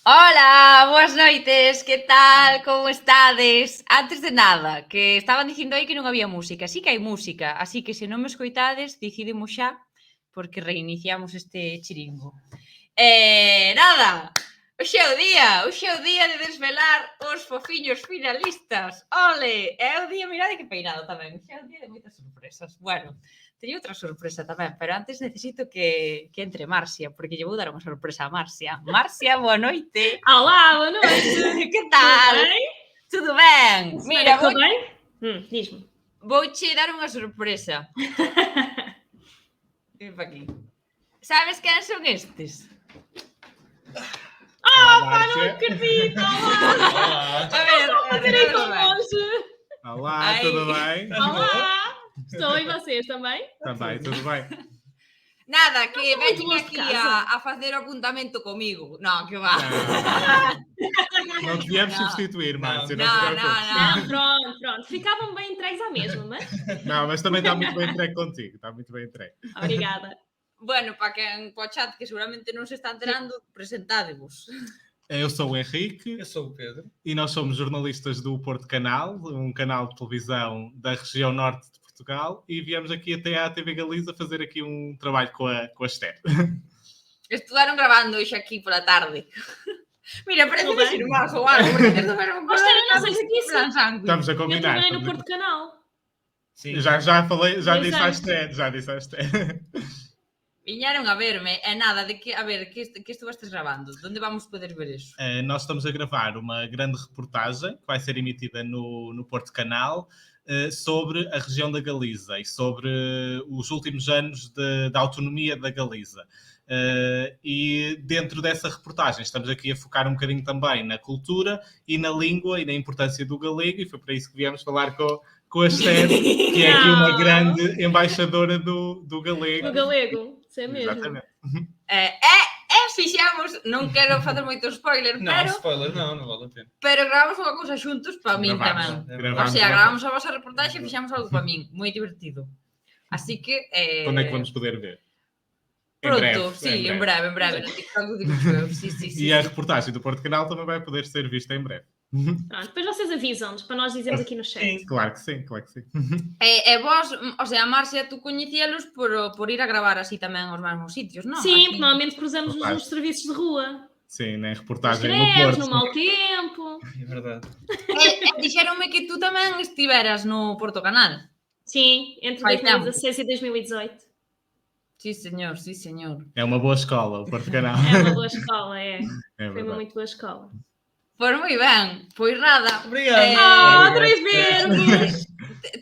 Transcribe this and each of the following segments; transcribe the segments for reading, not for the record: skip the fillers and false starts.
Hola, boas noites, que tal, como estades? Antes de nada, que estaban dicindo aí que non había música, sí que hai música, así que se non me escoitades, decidimos xa, porque reiniciamos este chiringo. Nada, hoxe é o día de desvelar os fofiños finalistas, ole, é o día, mirade que peinado tamén, hoxe é o día de moitas sorpresas, bueno, teño outra sorpresa tamén, pero antes necesito que entre Marcia, porque lle vou dar unha sorpresa a Marcia. Marcia, boa noite. Olá, boa noite. Que tal? Tudo ben? Mira, Correu bem? Diz-me. Vouche dar unha sorpresa. Ven pa aquí. Sabes quen son estes? Pá, não acredito! Olá! A ver, Fazer com hoje. Olá, tudo bem? Olá! Estou e vocês também? Também, tudo bem. Nada, que Não são veñen muito aquí boas de casa. a facer o apuntamento comigo. Non, que va. Não te viemos Não. substituir, Márcia. Não, Não, te não, preocupes. Não, pronto. Ficavam bem entregues à mesma, mas... Não, mas também está muito bem entregue contigo. Está muito bem entregue. Obrigada. Bueno, para quen po chat que seguramente non se está enterando, presentádevos. Eu sou o Henrique Eu sou o Pedro. e nós somos jornalistas do Porto Canal, um canal de televisão da região norte de Portugal, e viemos aqui até à TV Galiza fazer aqui um trabalho com a Esther. Estudaron grabando hoxe aquí pola tarde. Mira, parece Tudo que bem. irmãos ou algo, porque tens do mesmo Mas color, eu não sei se estamos disse. en sangue. Estamos a Eu combinar. trabalhei no estamos a- Porto Canal. Sim. Já falei, já 2 disse à anos. Esther, já disse à Esther. Viñeron a verme, e nada, de que, a ver, que estuvestes grabando? Onde vamos poder ver iso? Nós estamos a gravar uma grande reportagem que vai ser emitida no Porto Canal sobre a região da Galiza e sobre os últimos anos da autonomia da Galiza. E dentro dessa reportagem estamos aqui a focar um bocadinho também na cultura e na língua e na importância do galego, e foi para isso que viemos falar com a Esther, que é aqui uma grande embaixadora do galego. No galego. Isso é mesmo. Exatamente. Fixamos, non quero facer moito spoiler, Não, pero spoiler não vale a pena. gravamos unha cousa xuntos para min tamén. O sea, gravamos a vosa reportaxe e fixamos algo para min, moi divertido. Así que... Quando é que vamos poder ver? Em Pronto, breve, sí, en breve, no TikTok do digo eu, sí. E a reportagem do Porto Canal também vai poder ser vista em breve. Pronto, depois vocês avisam-nos para nós dizermos aqui no chat. Sim. Claro que sim, claro que sim. E vos, o sea, Marcia, tú coñecíalos por ir a gravar así tamén aos mesmos sitios, non? Sim, Aquí. porque normalmente cruzamos Claro. nos serviços de rua. Sim, na Nas reportagem no greves, Porto. no mau tempo. É verdade. E dixeronme que tú tamén estiveras no Porto Canal. Sim, entre Faz 2016 e 2018. Sí, señor, sí, señor. É uma boa escola, o Porto Canal. É uma boa escola, é. É Foi uma verdade. muito boa escola. Pois moi ben, pois nada. Obrigado. Adorei ver-vos!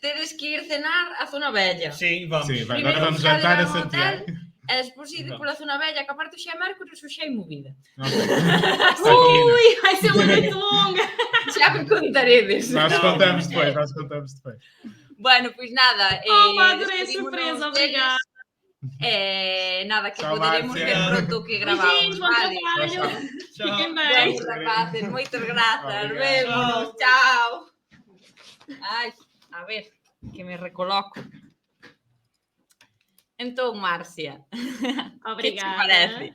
Tedes que ir cenar á Zona Bella. Sim, vamos. Sim, vai, Primeiro agora vamos buscar jantar a un Santiago. E despois ir pola Zona Bella, que aparte xa é mércores ou xa é movida. Ui, vai ser uma noite longa! Xa me contaredes. Nós contamos depois. Bueno, pois nada. Adorei a despedímonos surpresa, deles. obrigada! Nada, que Tchau, poderemos Márcia. ver pronto o que gravamos. Beijinhos, bom Vale. trabalho! Tchau. Fiquem bem! Beijos, rapazes, moitas grazas. Obrigado. Vémonos, chao. Ai, a ver, que me recoloco. Entón, Marcia, que te Obrigada! parece?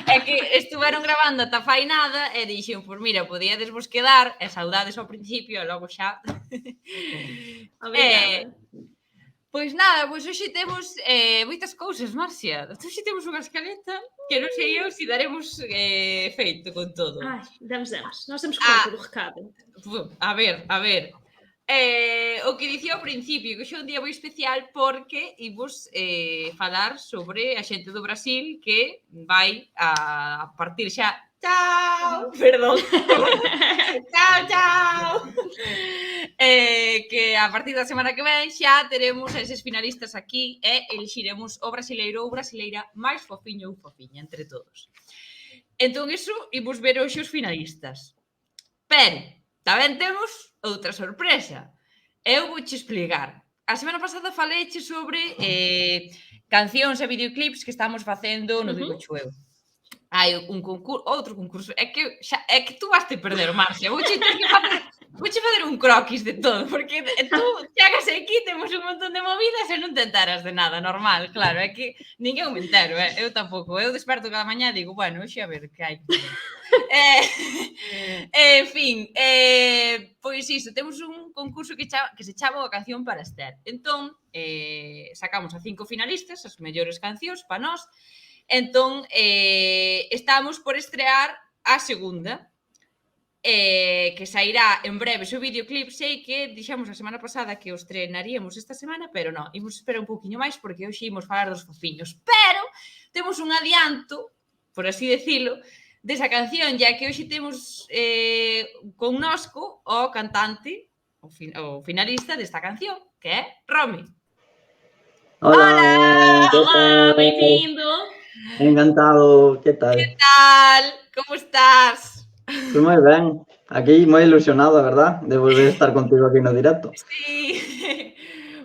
É que estuveron grabando ata fai nada e dixen, pois mira, podíades vos quedar, e saudades ao principio, e logo xa. Obrigada! Pois nada, pois hoxe temos moitas cousas, Marcia. Hoxe temos unha escaleta que non sei eu se daremos feito con todo. Ai, damos. Nós temos conta do recado. A ver. O que dicía ao principio, que hoxe é un día moi especial porque imos falar sobre a xente do Brasil que vai a partir xa. Chao! Perdón. Chao! Que a partir da semana que ven xa teremos eses finalistas aquí e elixiremos o brasileiro ou brasileira máis fofiño ou fofiña entre todos. Entón, iso, imos ver hoxe os finalistas. Pero tamén temos outra sorpresa. Eu vouche explicar. A semana pasada faleiche sobre cancións e videoclips que estamos facendo no Digo Eu. hai outro concurso, é que tú vas te perder, Marcia, vouche facer un croquis de todo, porque tú chegas aquí, temos un montón de movidas e non te enteras de nada, normal, claro, é que ninguén me entero, eu tampouco, eu desperto cada mañá e digo, bueno, hoxe a ver que hai que facer. En fin, pois iso, temos un concurso que se chama a canción para Esther. Entón, sacamos a 5 finalistas, as mellores cancións para nós. Entón, estamos por estrear a segunda, que sairá en breve o videoclip. Sei que dixemos a semana pasada que o estrenaríamos esta semana, pero non, imos esperar un pouquiño máis porque hoxe imos falar dos fofiños. Pero temos un adianto, por así decirlo, desa canción, ya que hoxe temos connosco o cantante, o finalista desta canción, que é Romy. Hola, ¿qué Olá, tal? bem-vindo. Encantado, ¿qué tal? Que tal? Como estás? Pues moi ben, aquí moi ilusionado, a verdad, de volver a estar contigo aquí no directo. Sí,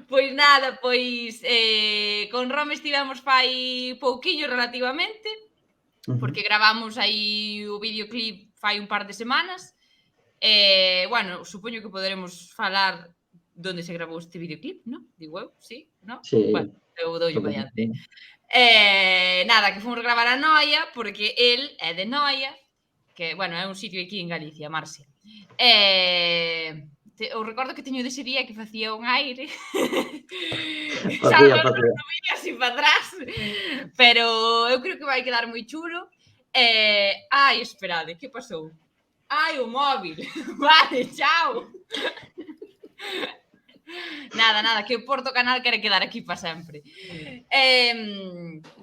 pois nada, pois con Rome estivemos fai pouquiño relativamente, porque gravamos aí o videoclip fai un par de semanas. Bueno, supoño que poderemos falar donde se gravou este videoclip, non? Digo eu, sí, non? Sí. Bueno, eu dou para diante. Nada, que fomos gravar a Noia, porque el é de Noia, que, bueno, é un sitio aquí en Galicia, Marcia. Eu recordo que teño dese día que facía un aire. Facía. Así para atrás. Pero eu creo que vai quedar moi chulo. Ai, esperade, que pasou? Ai, o móvil. Vale, chao. Nada, que o Porto Canal quere quedar aquí para sempre.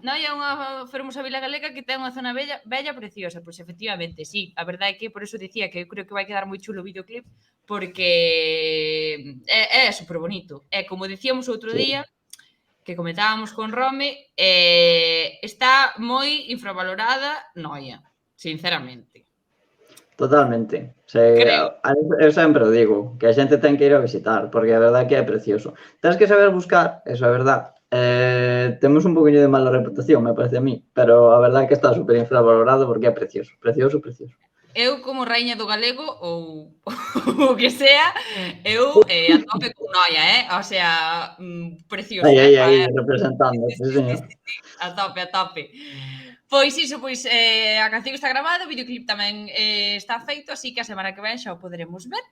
Noia é unha fermosa vila galega que ten unha zona bella preciosa. Pois efectivamente, sí, a verdade é que por eso dicía que eu creo que vai quedar moi chulo o videoclip, porque é super bonito. E como dicíamos outro día, que comentábamos con Rome, está moi infravalorada Noia, sinceramente. Totalmente. Eu sempre o digo, que a xente ten que ir a visitar, porque a verdade que é precioso. Tens que saber buscar, eso é verdade. Temos un poquinho de mala reputación, me parece a mí, pero a verdade é que está super infravalorado porque é precioso, precioso. Eu, como raíña do galego, ou o que sea, eu a tope con Noia, o sea, precioso. Aí, representando, sí, señor. A tope. Pois iso, a canción está grabada, o videoclip tamén está feito, así que a semana que ven xa o poderemos ver.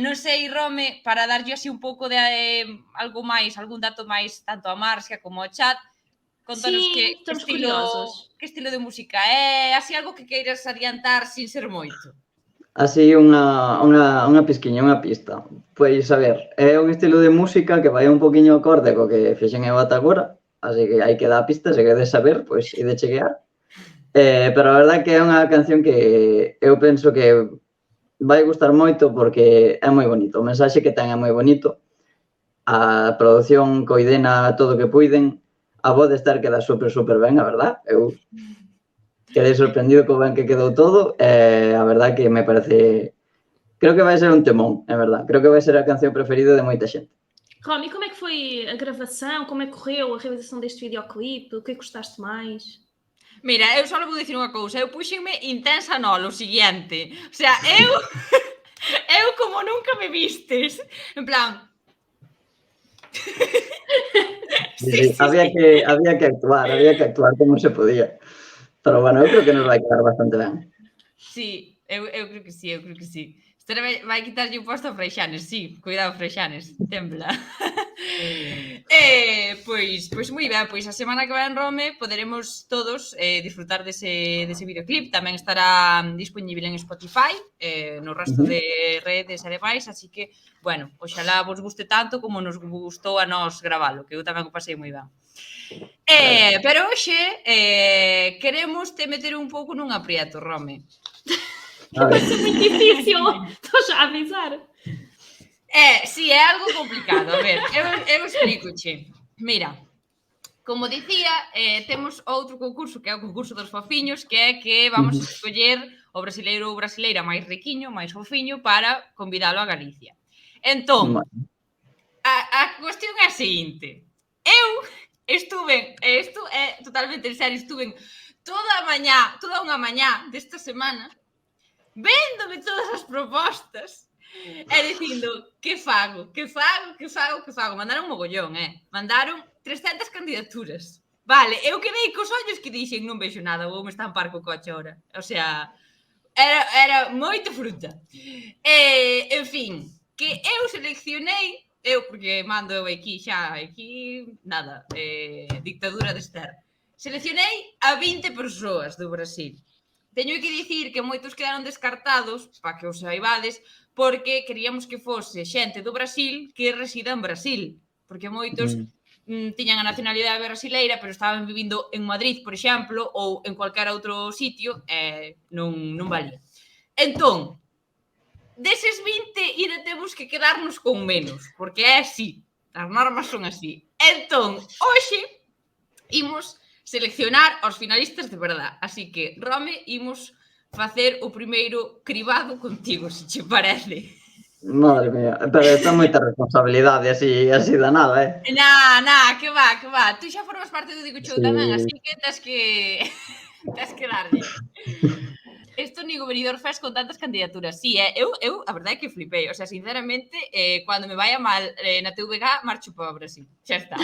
Non sei, Rome, para darlle así un pouco de algo máis, algún dato máis, tanto a Marcia como ao chat, contanos que estilo de música é, así algo que queiras adiantar sin ser moito. Así unha pisquiña, unha pista. Pois, a ver, é un estilo de música que vai un poquinho acorde co que fixen eu ata agora, así que hai que dar a pista, se queres saber, pois ide chequear. Pero a verdade que é unha canción que eu penso que vai gustar moito porque é moi bonito, o mensaxe que ten é moi bonito, a produción coidena todo o que puiden, a voz de Esther queda super ben, a verdade, eu quedei sorprendido co ben que quedou todo, a verdade que me parece, creo que vai ser un temón, é verdade, creo que vai ser a canción preferida de moita xente. Romy, como é que foi a gravação? Como é que correu a realização deste videoclipe? O que é que gostaste mais? Mira, eu só vou dicir unha cousa, eu puxenme intensa no, lo siguiente. O sea, eu como nunca me vistes. En plan... Sí. Había que actuar como se podía. Pero bueno, eu creo que nos vai quedar bastante ben. Sí, eu creo que sí. Esther vai quitarlle o posto a Freixanes, sí, cuidado Freixanes, tembla. Pois moi ben, pois a semana que vai en Rome poderemos todos disfrutar dese videoclip, tamén estará disponible en Spotify, no resto de redes e demais, así que, bueno, oxalá vos guste tanto como nos gustou a nós gravalo, que eu tamén o pasei moi ben. Pero hoxe queremos te meter un pouco nun aprieto, Rome. Vai ser muito difícil, estou já a avisar. Sí, é algo complicado. A ver, eu explicoche. Mira, como dicía, temos outro concurso, que é o concurso dos fofiños, que é que vamos a escoller o brasileiro ou brasileira máis riquiño, máis fofiño, para convidalo a Galicia. Entón, a cuestión é a seguinte. Eu estuve, isto é totalmente en serio, estuve toda unha mañá desta semana, véndome todas as propostas e dicindo que fago. Mandaron un mogollón, Mandaron 300 candidaturas. Vale, eu quedei cos ollos que dixen non vexo nada, vou me estampar co coche ahora. O sea, era moita fruta. En fin, que eu seleccionei, porque mando eu aquí nada, dictadura de Esther. Seleccionei a 20 persoas do Brasil. Teño que dicir que moitos quedaron descartados, para que os saibades, porque queríamos que fose xente do Brasil que resida en Brasil. Porque moitos tiñan a nacionalidade brasileira, pero estaban vivindo en Madrid, por exemplo, ou en cualquier outro sitio, non valía. Entón, deses 20, ainda temos que quedarnos con menos, porque é así, as normas son así. Entón, hoxe, imos seleccionar aos finalistas de verdad. Así que, Rome, imos facer o primeiro cribado contigo, se che parece. Madre mía, pero esta é moita responsabilidade así da nada, Que va. Tú xa formas parte do Digo Show tamén, así que tens que darlle. Isto ni Benidorm Fest con tantas candidaturas. Sí, eu a verdade é que flipei. O sea, sinceramente, cando me vaya mal na TVG, marcho para o Brasil. Xa está.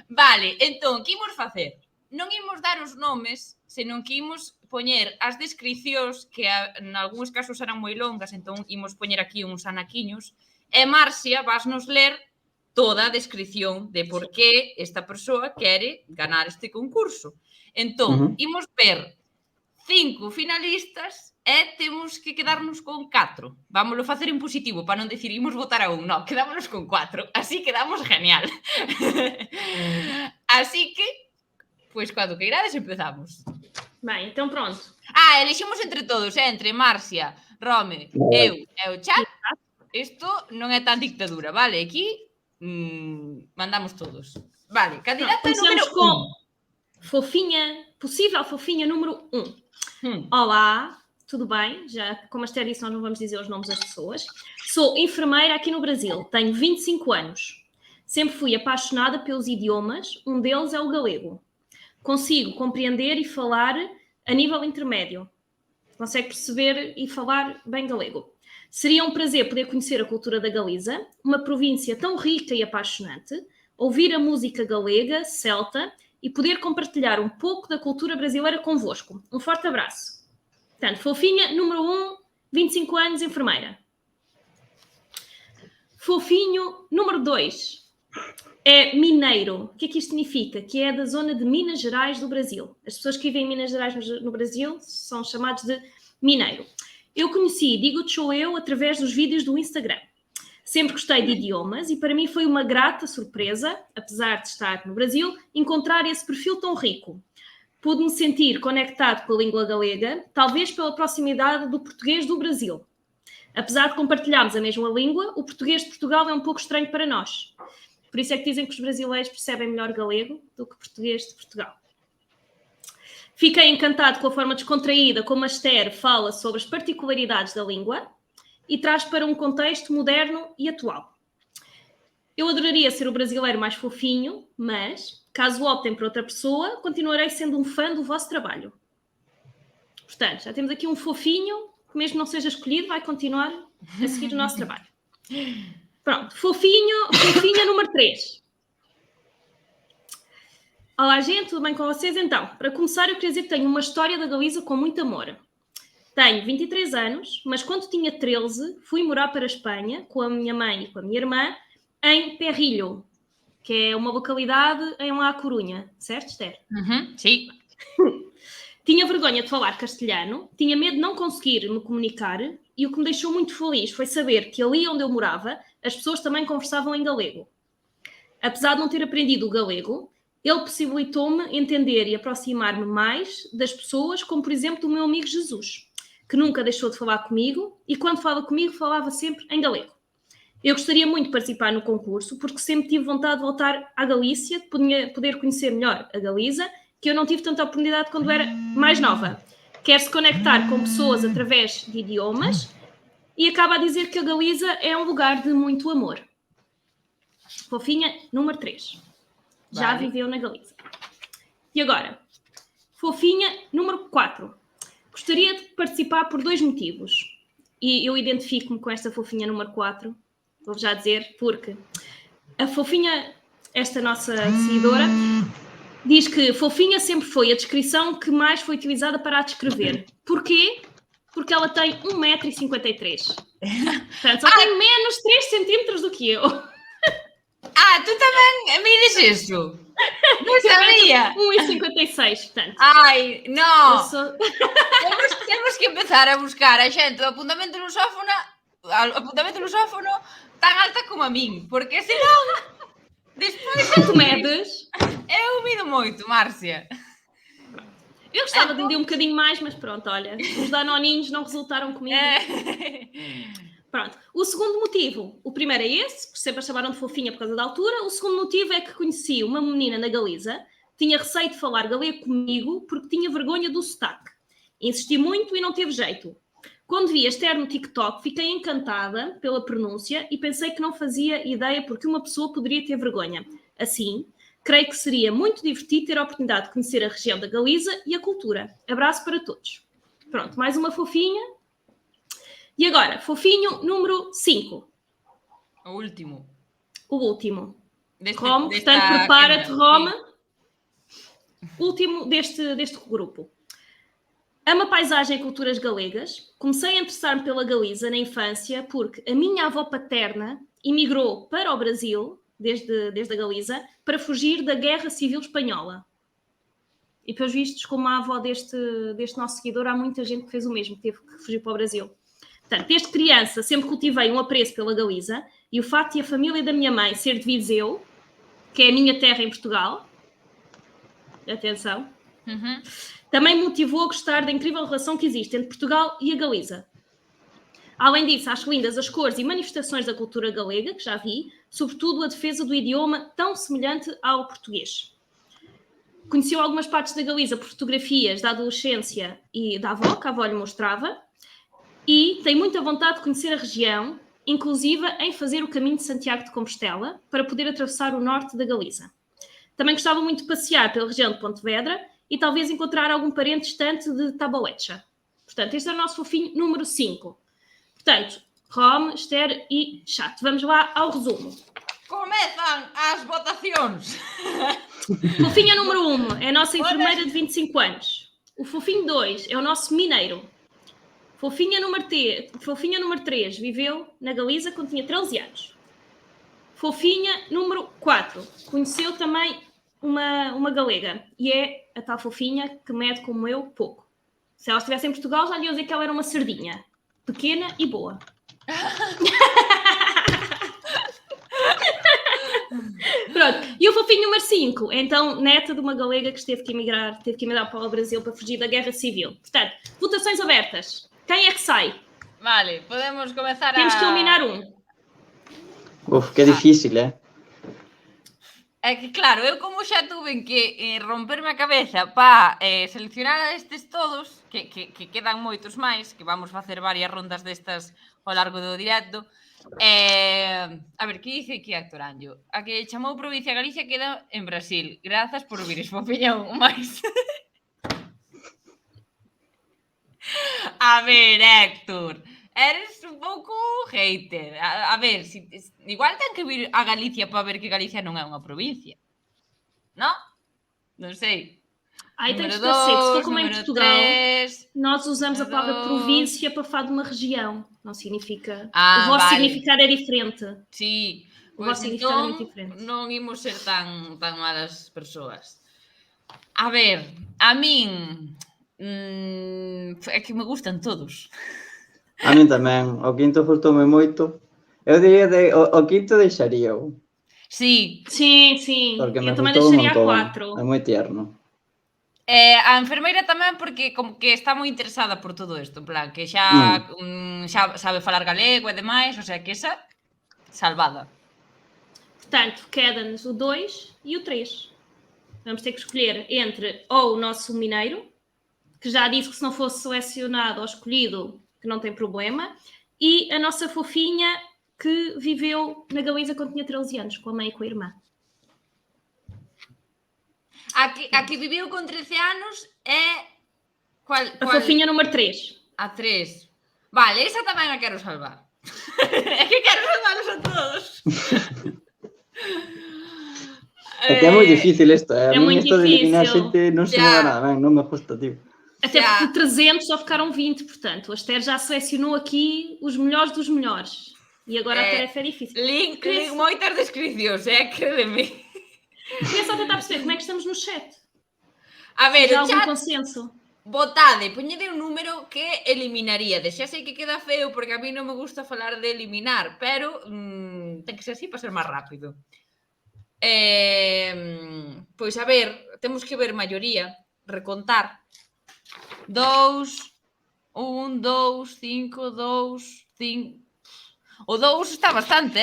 Vale, entón, que imos facer? Non imos dar os nomes, senón que imos poñer as descricións, que en algúns casos eran moi longas, entón imos poñer aquí uns anaquiños, e Marcia vasnos ler toda a descrición de por que esta persoa quere ganar este concurso. Entón, imos ver 5 finalistas e temos que quedarnos con 4. Vámoslo facer en positivo, para non decir imos votar a un, non, quedámonos con 4. Así quedamos genial. Así que, pois, cando que irades, empezamos. Bem, então pronto. Eliximos entre todos, entre Marcia, Rome, eu e o chat. Isto non é tan dictadura, vale? Aquí mandamos todos. Vale, candidata número 1. Com fofinha, possível fofinha número 1. Olá, tudo bem? Já, como a Esther disse, nós não vamos dizer os nomes das pessoas. Sou enfermeira aqui no Brasil, tenho 25 anos. Sempre fui apaixonada pelos idiomas, um deles é o galego. Consigo compreender e falar a nível intermédio. Consegue perceber e falar bem galego. Seria um prazer poder conhecer a cultura da Galiza, uma província tão rica e apaixonante, ouvir a música galega, celta, e poder compartilhar um pouco da cultura brasileira convosco. Um forte abraço. Portanto, fofinha, número 1, 25 anos, enfermeira. Fofinho, número 2. É mineiro. O que é que isto significa? Que é da zona de Minas Gerais do Brasil. As pessoas que vivem em Minas Gerais no Brasil são chamados de mineiro. Eu conheci Digo Show eu através dos vídeos do Instagram. Sempre gostei de idiomas e para mim foi uma grata surpresa, apesar de estar no Brasil, encontrar esse perfil tão rico. Pude-me sentir conectado com a língua galega, talvez pela proximidade do português do Brasil. Apesar de compartilharmos a mesma língua, o português de Portugal é um pouco estranho para nós. Por isso é que dizem que os brasileiros percebem melhor galego do que português de Portugal. Fiquei encantado com a forma descontraída como a Esther fala sobre as particularidades da língua e traz para um contexto moderno e atual. Eu adoraria ser o brasileiro mais fofinho, mas, caso optem por outra pessoa, continuarei sendo um fã do vosso trabalho. Portanto, já temos aqui um fofinho, que mesmo não seja escolhido, vai continuar a seguir o nosso trabalho. Pronto, fofinha número 3. Olá, gente, tudo bem com vocês? Então, para começar, eu queria dizer que tenho uma história da Galiza com muito amor. Tenho 23 anos, mas quando tinha 13, fui morar para a Espanha com a minha mãe e com a minha irmã em Perrilho, que é uma localidade em La Coruña, certo, Esther? Sim. Tinha vergonha de falar castelhano, tinha medo de não conseguir me comunicar e o que me deixou muito feliz foi saber que ali onde eu morava as pessoas também conversavam em galego. Apesar de não ter aprendido o galego, ele possibilitou-me entender e aproximar-me mais das pessoas, como por exemplo do meu amigo Jesus, que nunca deixou de falar comigo e quando fala comigo falava sempre em galego. Eu gostaria muito de participar no concurso porque sempre tive vontade de voltar à Galícia, de poder conhecer melhor a Galiza, que eu não tive tanta oportunidade quando era mais nova. Quer se conectar com pessoas através de idiomas e acaba a dizer que a Galiza é um lugar de muito amor. Fofinha, número 3. Já Vale. viveu na Galiza. E agora, fofinha número 4. Gostaria de participar por 2 motivos. E eu identifico-me com esta fofinha número 4. Vou já dizer porque a fofinha, esta nossa seguidora, diz que fofinha sempre foi a descrição que mais foi utilizada para a descrever. Porquê? Porque ela tem 1,53 m. Portanto, só tem menos 3 centímetros do que eu. Ah, tu também me dices isso? Não sabia. 1,56 m, portanto. Ai, Eu não. sou... Temos que empezar a buscar a xente do apuntamento lusófono tan alta como a min, porque senón despois Quanto medes? eu mido moito, Márcia. Eu gostava de medir um bocadinho mais, mas pronto, olha, os danoninhos não resultaram comigo. Pronto. O segundo motivo, o primeiro é esse, que sempre a chamaram de fofinha por causa da altura. O segundo motivo é que conheci uma menina na Galiza, tinha receio de falar galego comigo porque tinha vergonha do sotaque. Insisti muito e não teve jeito. Quando vi a Esther no TikTok, fiquei encantada pela pronúncia e pensei que não fazia ideia porque uma pessoa poderia ter vergonha. Assim, creio que seria muito divertido ter a oportunidade de conhecer a região da Galiza e a cultura. Abraço para todos. Pronto, mais uma fofinha. E agora, fofinho número 5. O último. O último. Deste, Rome, desta portanto, prepara-te, quenda, Rome. sim. Último deste grupo. Amo a paisagem e culturas galegas. Comecei a interessar-me pela Galiza na infância porque a minha avó paterna emigrou para o Brasil, desde a Galiza, para fugir da Guerra Civil Espanhola. E, pelos vistos, como a avó deste nosso seguidor, há muita gente que fez o mesmo, que teve que fugir para o Brasil. Portanto, desde criança sempre cultivei um apreço pela Galiza e o facto de a família da minha mãe ser de Viseu, que é a minha terra em Portugal, atenção, também me motivou a gostar da incrível relação que existe entre Portugal e a Galiza. Além disso, acho lindas as cores e manifestações da cultura galega, que já vi, sobretudo a defesa do idioma tão semelhante ao português. Conheci algumas partes da Galiza por fotografias da adolescência e da avó, que a avó lhe mostrava, e tem muita vontade de conhecer a região, inclusive em fazer o caminho de Santiago de Compostela, para poder atravessar o norte da Galiza. Também gostava muito de passear pela região de Pontevedra e talvez encontrar algum parente distante de Tabolecha. Portanto, este é o nosso fofinho número 5. Portanto, Rome, Esther e chat. Vamos lá ao resumo. Comezan as votacións. Fofinha número 1 é a nossa enfermeira de 25 anos. O fofinho 2 é o nosso mineiro. Fofinha número 3 viveu na Galiza quando tinha 13 anos. Fofinha número 4 conheceu também uma galega e é a tal fofinha que mede como eu pouco. Se ela estivesse em Portugal já lhe ia dizer que ela era uma sardinha. Pequena e boa. Pronto. E o fofinho número 5 é então neta de uma galega que teve que emigrar para o Brasil para fugir da Guerra Civil. Portanto, votações abertas. Quem é que sai? Vale, podemos comezar Temos que eliminar um. Uf, qué difícil, ¿eh? É que claro, eu como xa tuve que romperme a cabeza para seleccionar a estes todos, que quedan moitos máis, que vamos facer varias rondas destas ao largo do directo. A ver, que dice aquí Actor Anjo? A que chamou Provincia Galicia queda en Brasil. Grazas por vires, fofiñón, máis. A ver, Héctor, eres un pouco hater. A ver, igual ten que vir a Galicia para ver que Galicia non é unha provincia. Non? Non sei. Aí tem Número que esclarecer que se for 2, como em número Portugal, 3... nós usamos a número palavra 2. província para falar de uma região. Não significa... Ah, o vosso vale. significado é diferente. Sí, O pois vosso significado é entón muito diferente. non imos ser tan malas persoas. A ver, a min é que me gustan todos. A mí tamén. O quinto gustoume moito. Eu diría o quinto deixaría o. Sí, Sim, sim. Porque me Eu também gustou un deixaria a montón. 4. É moi tierno. a enfermeira tamén porque como que está moi interesada por todo isto, en plan, que xa sabe falar galego e demais, o sea que esa salvada. Portanto, queda-nos o 2 e o 3. Vamos ter que escolher entre ou o nosso mineiro, que já disse que se não fosse selecionado ou escolhido, que não tem problema, e a nossa fofinha que viveu na Galiza quando tinha 13 anos, com a mãe e com a irmã. A que viviu con 13 anos é... A fofinha número 3. A 3. Vale, esa tamén a quero salvar. É que quero salvarlos a todos. É que é moi difícil isto, É A mí moi isto de eliminar difícil. xente non se me Ya. dá nada ben, non me gusta, tío. Até Já. porque de 300 só ficaram 20, portanto. A Esther já selecionou aqui os melhores dos melhores. E agora a tarefa é difícil. Link moitas descripcións, crédeme. Queria só tentar perceber como é que estamos no chat. A ver, Já há o algum chat, consenso? votade, poñede un número que eliminaríades. Xa sei que queda feo porque a mí non me gusta falar de eliminar, pero ten que ser así para ser máis rápido. Pois a ver, temos que ver maioría, recontar. 2, 1, 2, 5, 2, 5... O 2 está bastante,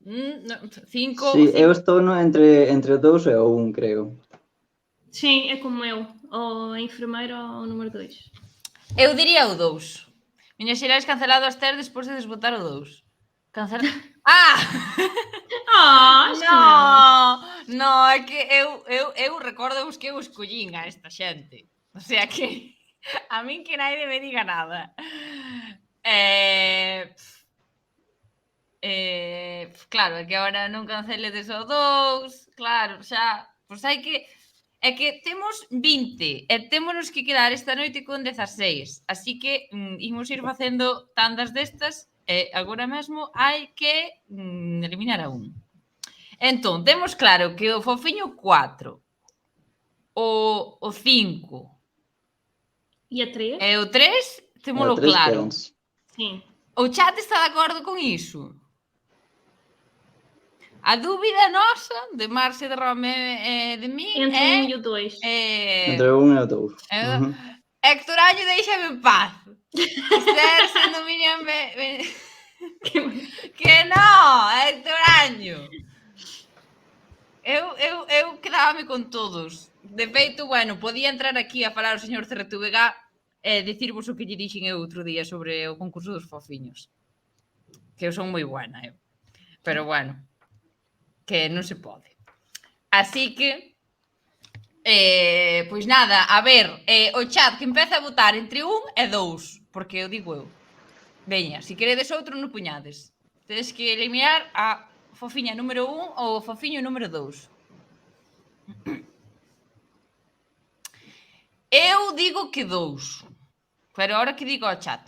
5... Sí, eu estou entre o 2 e o 1, creo. Sim, é como eu. Ou a enfermeira ou o número 2. Eu diría o 2. Miñas Xerais cancelado a Esther despois de desbotar o 2. Cancelar... Ah! Acho que não. No, é que eu recordo que eu escollín a esta xente. O sea que a min que naide me diga nada. Claro, é que agora non canceledes o 2. Claro, xa, pois hai que... É que temos 20 e témonos que quedar esta noite con 16. Así que imos ir facendo tandas destas e agora mesmo hai que eliminar a un. Entón, temos claro que o fofiño 4, o 5 E a 3? e o 3 témolo O 3 claro. quédanse. Sim. O chat está de acordo con iso? A dúbida nosa, de Marcia, de Rome e de mí, Entre é... o 1 e o 2. Entre o 1 e o 2. Héctor Año, déixame en paz. Esther, sendo Miriam... Que non, Héctor Año. Eu quedábame con todos. De feito, bueno, podía entrar aquí a falar o señor CRTVG e dicirvos o que lle dixen eu outro día sobre o concurso dos fofiños. Que eu son moi buena, eu. Pero bueno, que non se pode. Así que, pois nada, a ver, o chat que empeza a votar entre 1 e 2, porque eu digo eu. Veña, se queredes outro non puñades. Tedes que eliminar a fofiña número 1 ou o fofiño número 2. Eu digo que 2, pero ahora que digo ao chat.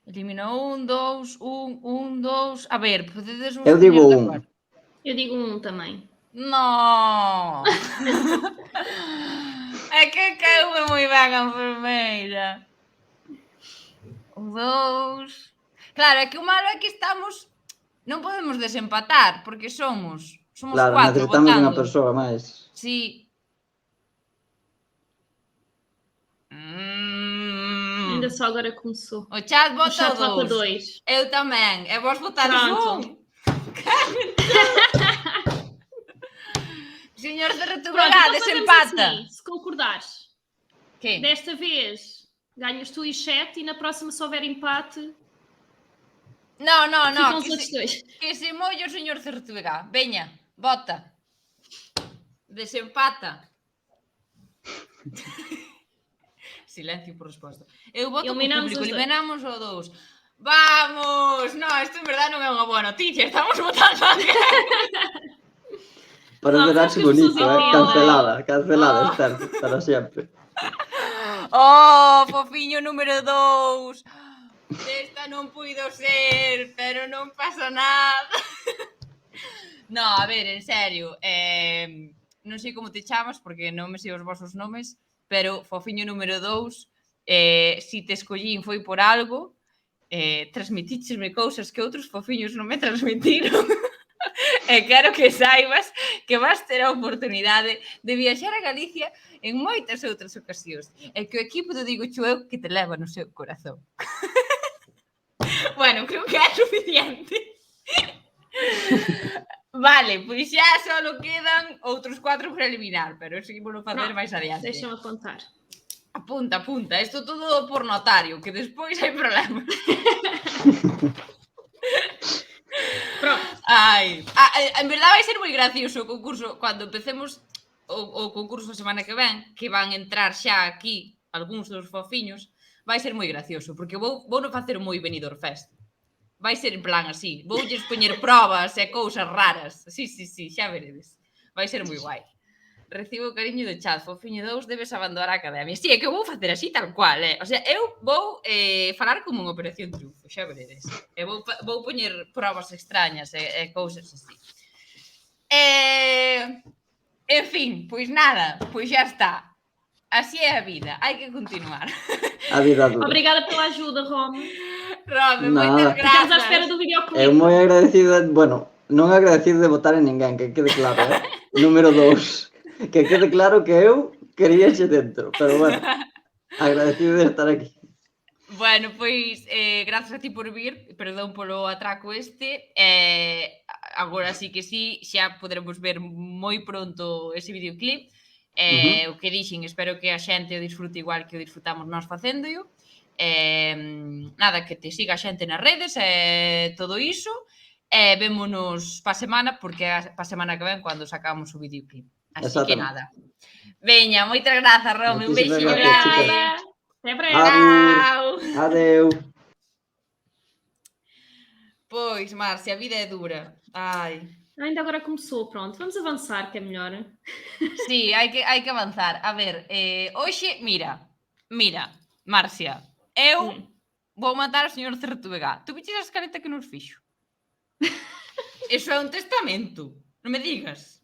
Elimina 1, 2, 1, 2... A ver, podedes... Eu digo 1. Eu digo 1 também. Non! É que caiu moi ben a enfermeira. O 2... Claro, é que o malo é que estamos... Non podemos desempatar, porque somos Claro, 4 necesitamos votando. unha persoa máis. Sí. Ainda só agora começou. O chat O vota chat o vota 2. 2. Eu tamén. E vos votares Pronto. 1. Señor de Pronto, Retubagá, então fazemos desempata. assim, se concordares. Que? Desta vez ganhas tu e 7 e na próxima se houver empate No, ficam os que outros dois. que se molle o señor Certubegá. Veña, vota. Desempata. Silencio por resposta. Eu voto co Eliminamos público, os dois. eliminamos o 2. Vamos! No, isto en verdade non é unha boa noticia. Estamos votando a Para Não, verás sabes que as bonito, pessoas cancelada, Oh. Esther, para sempre. Oh, fofiño número 2. Esta non puido ser, pero non pasa nada. No, a ver, en serio, non sei como te chamas, porque non me sei os vosos nomes, pero fofiño número 2, si te escollín foi por algo, transmitíchesme cousas que outros fofiños non me transmitiron. E quero que saibas que vas ter a oportunidade de viaxar a Galicia en moitas outras ocasións. E que o equipo do Digo Cho eu que te leva no seu corazón. Bueno, creo que é suficiente. Vale, pois xa só quedan outros 4 por eliminar, pero seguimos a fazer máis adiante. Deixa-me apontar. Apunta, isto todo por notario, que despois hai problemas. Pronto. Ai, en verdade vai ser moi gracioso o concurso cando empecemos o concurso a semana que ven, que van entrar xa aquí algúns dos fofiños, vai ser moi gracioso, porque vou non facer moi Benidorm Fest. Vai ser en plan así, voulles poñer probas e cousas raras. Sí, xa veredes. Vai ser moi guai. Recibo cariño do chat, fofiño 2, debes abandonar a academia. Sí, é que vou facer así tal cual, O sea, eu vou falar como unha operación triunfo, xa veredes. E vou poñer probas extrañas e cousas así. En fin, pois nada, pois xa está. Así é a vida, hai que continuar. A vida dura. Obrigada pela ajuda, Rome. Rome, Nada. moitas Ficamos à grazas. espera do videoclipe. Eu moi agradecido, bueno, non agradecido de votar en ninguén, que quede claro, Número 2. Que quede claro que eu quería xe dentro, pero bueno, agradecido de estar aquí. Bueno, pois, grazas a ti por vir, perdón polo atraco este, agora sí que sí, xa poderemos ver moi pronto ese videoclip, o que dixen, espero que a xente o disfrute igual que o disfrutamos nós facéndolo, nada, que te siga a xente nas redes e todo iso, vémonos pa semana, porque é pa semana que ven cando sacamos o videoclip. Así que nada. Veña, moitas grazas, Rome, un Moitísimas beixiño gracias, chicas. grande. Até breve. Chao. Adeu. Pois, Marcia, a vida é dura. Ai. Ainda agora começou, pronto. Vamos avançar, que é melhor. Sí, hai que avanzar. A ver, hoxe, mira, Marcia, eu vou matar ao señor Cerretubega. Tu viches a escaleta que nos fixo? Eso é un testamento. Non me digas.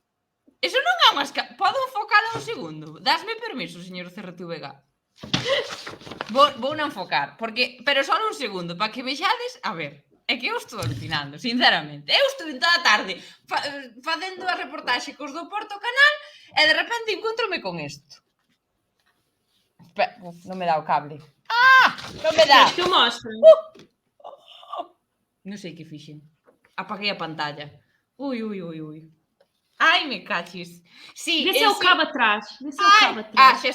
Eso non é unha escaleta. Podo enfocala un segundo? Dasme permiso, señor Cerretubega. Vou non enfocar, porque, pero só un segundo, para que vexades, a ver, é que eu estou alucinando, sinceramente. Eu estou toda a tarde facendo a reportaxe cos do Porto Canal e de repente encontrome con isto. Non me dá o cable. Non me dá. Que eu mostro. Non sei que fixen. Apaguei a pantalla. Ui. Ai, me cachis. Sí, Vê se é o cabo atrás. Vê se é o cabo atrás. Xa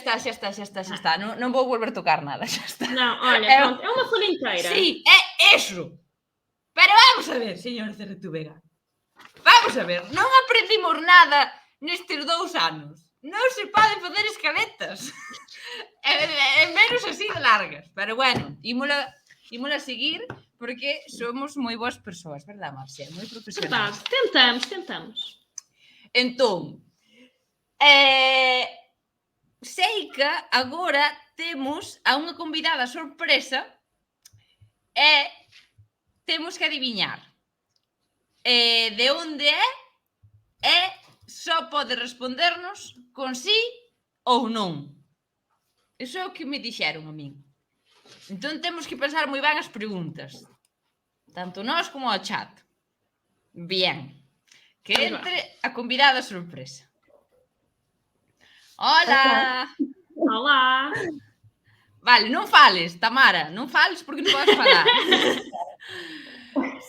está. Non vou volver tocar nada, xa está. Não, olha, pronto. É uma folha inteira. Sí, é eso. Pero vamos a ver, señor Cerretubega. Vamos a ver, non aprendimos nada nestes 2 anos. Non se poden facer escaletas. E menos así de largas. Pero bueno, ímola seguir porque somos moi boas persoas, verdad, Marcia? Moi profesionais. Verdade, tentamos. Entón, sei que agora temos a unha convidada sorpresa e temos que adiviñar de onde é e só pode respondernos con sí ou non. Iso é o que me dixeron a min. Entón temos que pensar moi ben as preguntas. Tanto nós como ao chat. Bien. Que entre a convidada sorpresa. Hola! Olá! Vale, non fales, Tamara, non fales porque non podes falar.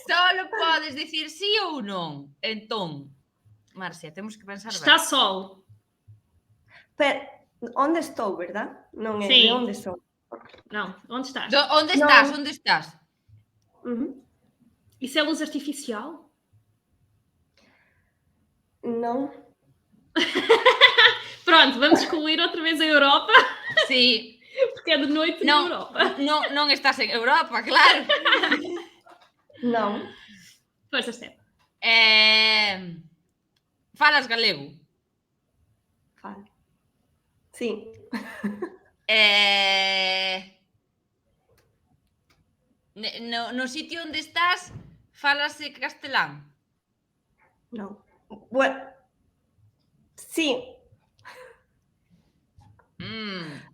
Solo podes dicir sí ou non. Entón, Marcia, temos que pensar Está ben. sol. Pero, onde estou, verdad? Non é Sí. de onde sou. Não, onde estás? Onde Non. estás? Onde estás? Isso é luz artificial? Non. Pronto, vamos excluir outra vez a Europa, Sí. porque é de noite Non, na Europa. non estás en Europa, claro. Non. Força, Steph. Falas galego? Fala. Sí. No sitio onde estás, falase castelán? Non. Bueno. Sí.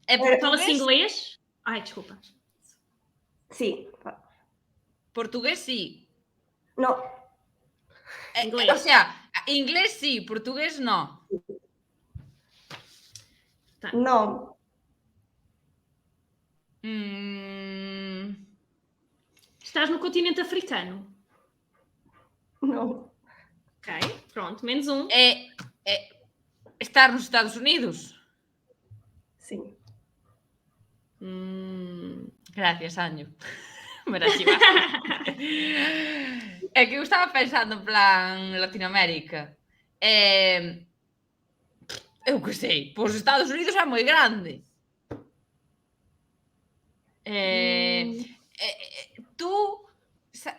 É Fala-se portugués? inglês? Ai, desculpa. Sí. Portugués sí. No. Inglés. O sea, inglés sí, portugués no. Non. Estás no continente africano? Non. Ok, pronto, menos um. Estar nos Estados Unidos? Sí. Gracias, Anjo. Me la chivaste. É que eu estaba pensando en plan Latinoamérica. Eu que sei, pois Estados Unidos é moi grande. Tú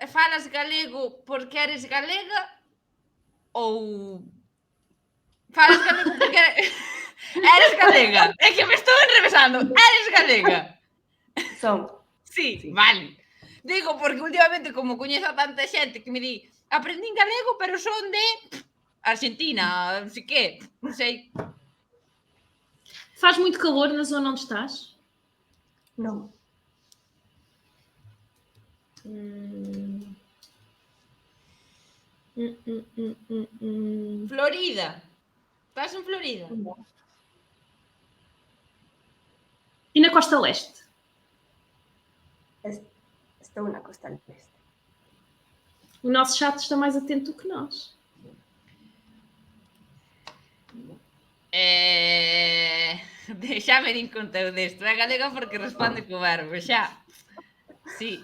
falas galego porque eres galega ou falas galego porque eres galega? É que me estou enrevesando. Eres galega? Son. Sí, Sí. vale. Digo, porque últimamente, como coñezo a tanta xente que me di aprendín galego, pero son de Argentina, non sei que, non sei. Faz muito calor na zona onde estás? No. Florida. Estás en Florida? No. E na costa leste? Estou na costa leste. O nosso chat está mais atento do que nós. Xa me din conta eu desto. É galega porque responde co verbo, xa. Sí.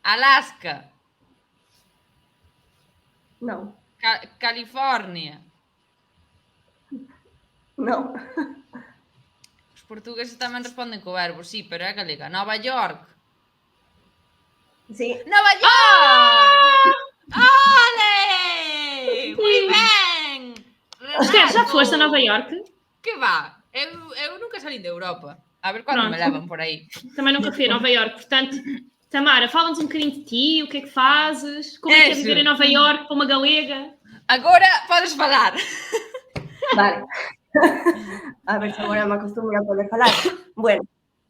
Alaska. No. California. No. Os portugueses tamén responden co verbo, sí, pero é galega. Nova York. Sí. Nova York! Ole! Moi ben! Esther, já Renato! foste a Nova Iorque? Que va? Eu nunca salí de Europa. A ver quando me Pronto. levan por aí. Também nunca fui a Nova Iorque, portanto, Tamara, fala-nos um bocadinho de ti, o que é que fazes, como é que é viver em Nova Iorque para uma galega. Agora podes falar. Vale. A ver se agora me acostumbro a poder falar. Bueno,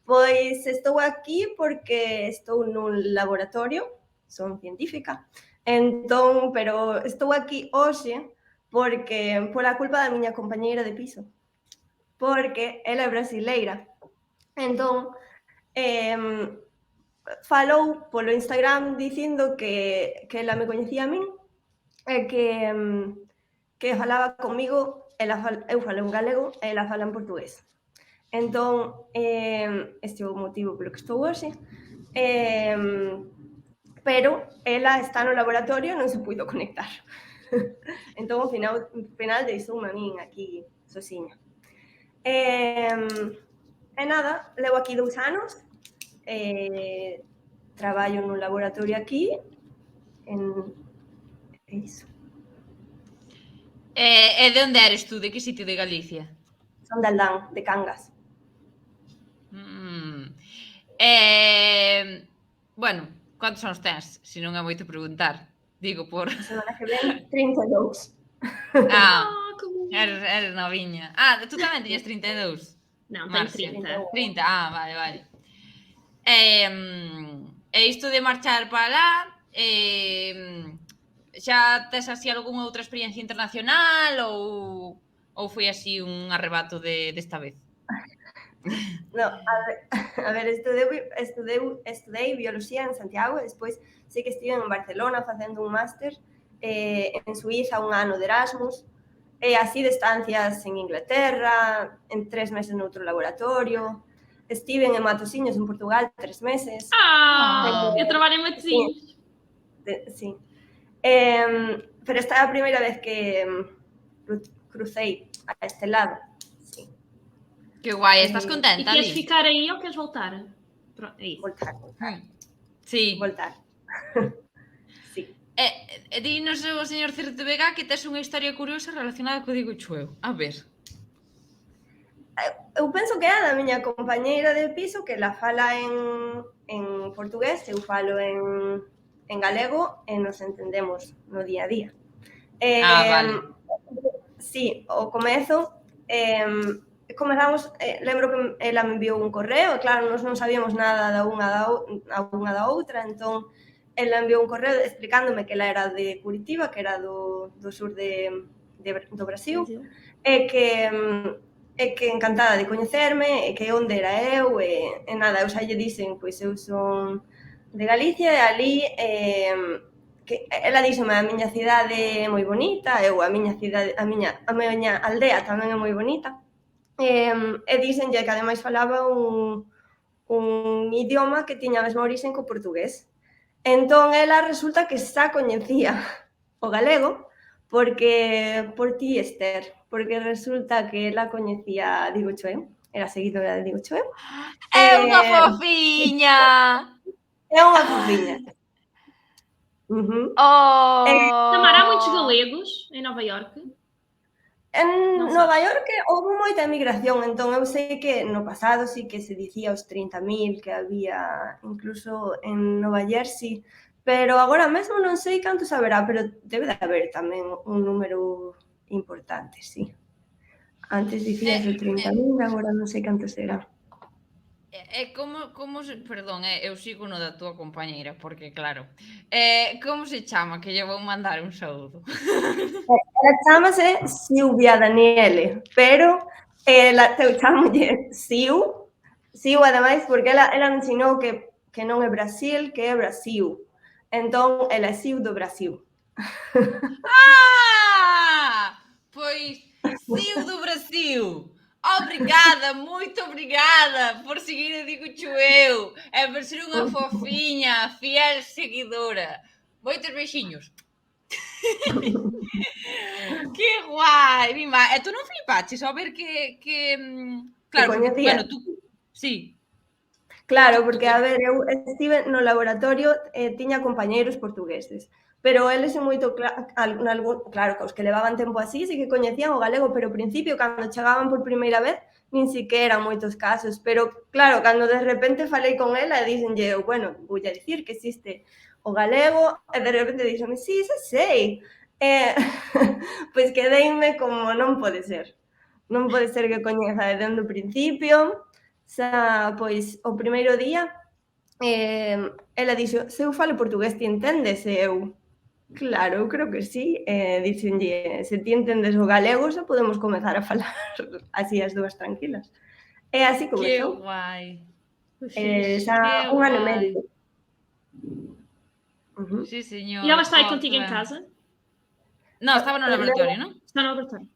pois estou aquí porque estou nun laboratorio, son científica. Entón, pero estou aquí hoxe porque pola culpa da miña compañeira de piso. Porque ela é brasileira. Entón, falou polo Instagram dicindo que ela me coñecía a min e que falaba comigo, eu falo en galego e ela fala en portugués. Entón, este é o motivo polo que estou hoxe. Pero ela está no laboratorio e non se puido conectar. Entón, ao final deixoume a min aquí sosiña. E nada, levo aquí 2 anos, traballo nun laboratorio aquí, é iso. E de onde eres tú? De que sitio de Galicia? Son de Aldán, de Cangas. Bueno, quantos anos tens? Se non é moito preguntar. Digo por... A semana que ven, 32. Ah, Que bom. eres noviña. Tú tamén tiñas 32. Não, tenho Márcia. 30. 30, vale. E isto de marchar para lá, xa tes así algunha outra experiencia internacional ou foi así un arrebato desta vez? No, a ver, estudei bioloxía en Santiago e despois sei que estive en Barcelona facendo un máster, en Suiza un ano de Erasmus, e así de estancias en Inglaterra, en 3 meses noutro laboratorio, estive en Matosiños, en Portugal, 3 meses. Eu trabalho em Matosinhos. Sí. Pero esta é a primeira vez que crucei a este lado. Sí. Que guai, estás E contenta queres ali? ficar aí ou queres voltar? Pronto, é isso. Voltar. Sí. Sí. Dinos o señor CRTVG que tes unha historia curiosa relacionada co Digo Chueu. A ver. Eu penso que é a da miña compañeira de piso que la fala en portugués, eu falo en galego e nos entendemos no día a día. Vale. Sí, o comezo, comezamos, lembro que ela me enviou un correo, claro, nós non sabíamos nada da unha da outra, entón ela enviou un correo explicándome que ela era de Curitiba, que era do sur do Brasil, e que encantada de coñecerme, e que onde era eu, e nada, eu xa lle dixen, pois eu son de Galicia, e ali, que ela díxome a miña cidade é moi bonita, eu a miña cidade, a miña aldea tamén é moi bonita, e díxenlle que ademais falaba un idioma que tiña a mesma orixe co portugués. Entón, ela resulta que xa coñecía o galego por ti, Esther, porque resulta que ela coñecía Dígocho eu, era seguidora de Dígocho eu. É unha fofiña! É unha fofiña. Oh! Tamara, há muitos galegos em Nova Iorque? En Non Nova sabes. Iorque houve moita emigración, entón eu sei que no pasado sí que se dicía os 30.000 que había incluso en Nova Jersey, pero agora mesmo non sei cantos haberá, pero debe de haber tamén un número importante, sí. Antes dicíase 30.000, agora non sei cantos será. Como se... Perdón, eu sigo no da túa compañeira, porque claro, como se chama que lle vou mandar un saúdo? Ela chámase Silvia Daniele, pero eu chámolle Siu ademais, porque ela me ensinou que non é Brasil, que é Brasil. Entón, ela é Siu do Brasil. Ah! Pois, Siu do Brasil! Obrigada, moito obrigada por seguir o Dígocho eu e por ser unha fofiña, fiel seguidora. Moitos bexiños. Que guai, mima. E tú non flipaches ao ver que claro, porque, coñecía. bueno, tú... Sí. Claro, porque, a ver, eu estive no laboratorio e tiña compañeiros portugueses, pero eles son moito claro, que os que levaban tempo así sí que coñecían o galego, pero ao principio, cando chegaban por primeira vez, nin siquiera moitos casos, pero claro, cando de repente falei con ela e díxenlle eu, bueno, voulle dicir que existe o galego, e de repente díxenme, sí, xa sei, pois quedeime como non pode ser que coñeza desde o principio. Xa, pois, o primeiro día, ela dixo, se eu falo portugués, ti entendes? E eu, claro, eu creo que sí. Dixenlle, se ti entendes o galego, xa podemos comezar a falar así as dúas tranquilas. E así Que comezou. guai. Xa un ano e medio. Sí, señor. E ela está aí contigo em casa? Non, estaba no laboratorio, non? Está no laboratório.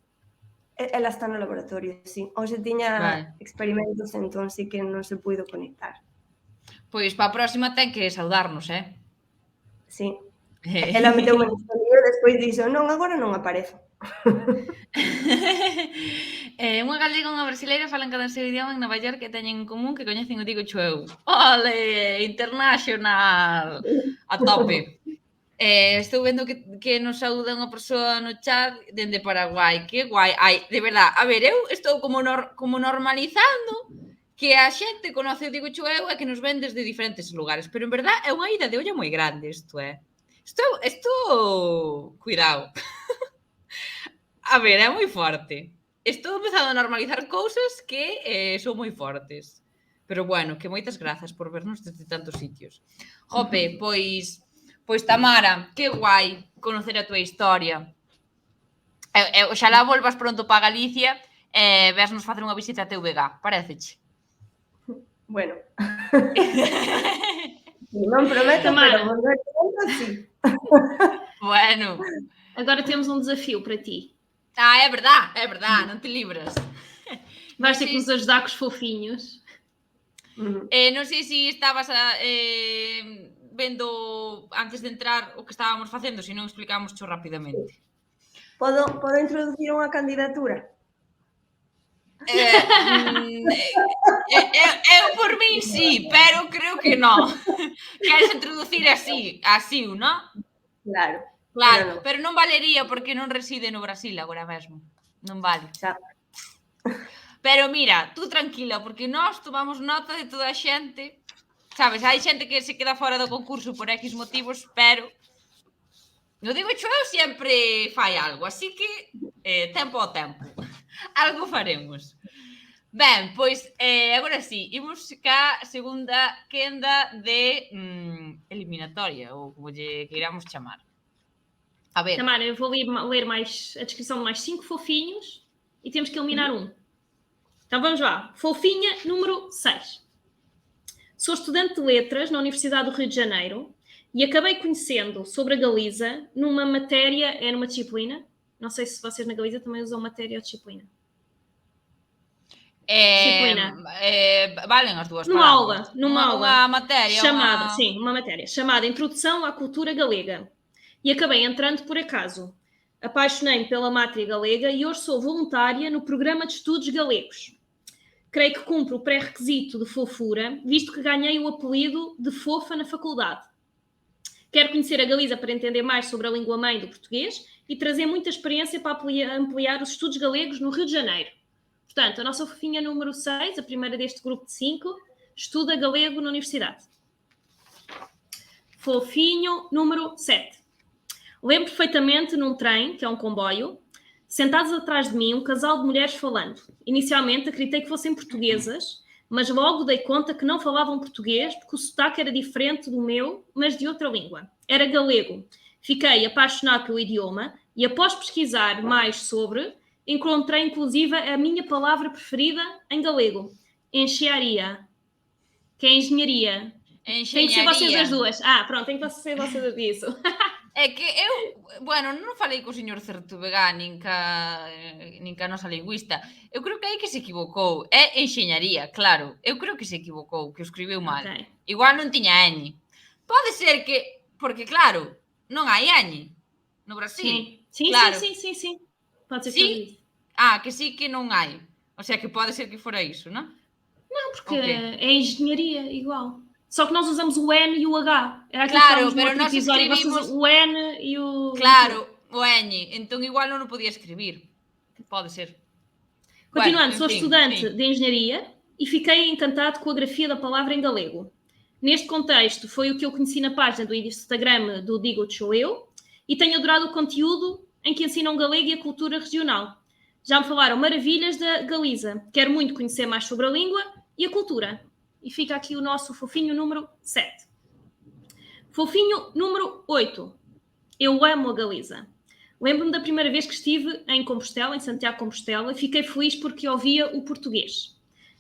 Ela está no laboratorio, sí. Hoxe tiña Vale. experimentos, entón sí que non se puido conectar. Pois para a próxima ten que saudarnos, Sí. Ela meteume no lío, despois dixo, non, agora non aparezo. Unha galega e unha brasileira falan cada seu idioma en Nova York que teñen en común que coñecen o Dígocho eu. Ole, international! A tope. Estou vendo que nos saúda unha persoa no chat dende Paraguai. Que guai. Ai, de verdad, a ver, eu estou como normalizando que a xente conoce o Dígocho eu e que nos ven desde diferentes lugares, pero en verdad é unha ida de olla moi grande isto, Isto, cuidado. A ver, é moi forte. Estou empezando a normalizar cousas que son moi fortes. Pero bueno, que moitas grazas por vernos desde tantos sitios. Jope, pois Tamara, que guai conocer a túa historia. Oxalá volvas pronto para Galicia e vesnos facer unha visita a TVG, pareceche? Bueno. Non prometo, pero volver pronto, sí. Bueno. Agora temos um desafio para ti. É verdade, non te libras. Vais ter que nos ajudar com os fofinhos. Non sei se estabas vendo antes de entrar o que estábamos facendo, se non explicámoscho rapidamente. Podo introducir unha candidatura? Eu por min sí, pero creo que non. Queres introducir así, non? Claro, pero non valería porque non reside no Brasil agora mesmo. Non vale. Xa. Pero mira, tú tranquila, porque nós tomamos nota de toda a xente. Sabes, hai xente que se queda fora do concurso por X motivos, pero non digo eu sempre fai algo, así que tempo ao tempo. Algo faremos. Ben, pois agora sí, imos ca segunda quenda de eliminatoria, ou como lle queiramos chamar. A ver. Tamara, eu vou ler mais a descrição de mais 5 fofinhos e temos que eliminar um. Então vamos lá. Fofinha número 6. Sou estudante de letras na Universidade do Rio de Janeiro e acabei conhecendo sobre a Galiza numa matéria, numa disciplina. Não sei se vocês na Galiza também usam matéria ou disciplina. Disciplina. Valen as dúas Numa palabras. aula, numa aula. Unha materia. Chamada, sim, uma matéria, chamada Introdução à Cultura Galega. E acabei entrando por acaso. Apaixonei-me pela matéria galega e hoje sou voluntária no Programa de Estudos Galegos. Creio que cumpro o pré-requisito de fofura, visto que ganhei o apelido de fofa na faculdade. Quero conhecer a Galiza para entender mais sobre a língua-mãe do português e trazer muita experiência para ampliar os estudos galegos no Rio de Janeiro. Portanto, a nossa fofinha número 6, a primeira deste grupo de 5, estuda galego na universidade. Fofinho número 7. Lembro perfeitamente num trem, que é um comboio, sentados atrás de mim um casal de mulheres falando. Inicialmente acreditei que fossem portuguesas, mas logo dei conta que não falavam português porque o sotaque era diferente do meu, mas de outra língua. Era galego. Fiquei apaixonado pelo idioma e após pesquisar mais sobre, encontrei inclusive a minha palavra preferida em galego, enxearia, que é engenharia. Tem que ser vocês as duas. Pronto, tem que ser vocês as disso. É que eu, bueno, non falei co señor Certubegá nin ca nosa lingüista. Eu creo que aí que se equivocou. É enxeñaría, claro. Eu creo que se equivocou, que o escribiu mal. Okay. Igual non tiña ñ. Pode ser que, porque claro, non hai ñ no Brasil. Sim, claro. sim. Pode ser Sí? que isso. Que sí que non hai. O sea, que pode ser que fora iso, non? Não, porque Ok. é engenharia igual. Só que nós usamos o N e o H. Era aquilo Claro, que falamos no pero outro nós episódio. Vocês escribimos- usam o N e o... Claro, o ñ. Entón igual non o podía escribir. Pode ser. Continuando, Bueno, sou enfim, estudante sim. de engenharia e fiquei encantado com a grafia da palavra em galego. Neste contexto, foi o que eu conheci na página do Instagram do Digo Sou Eu e tenho adorado o conteúdo em que ensinam galego e a cultura regional. Já me falaram maravilhas da Galiza. Quero muito conhecer mais sobre a língua e a cultura. E fica aqui o nosso fofinho número 7. Fofinho número 8. Eu amo a Galiza. Lembro-me da primeira vez que estive em Compostela, em Santiago de Compostela, e fiquei feliz porque ouvia o português.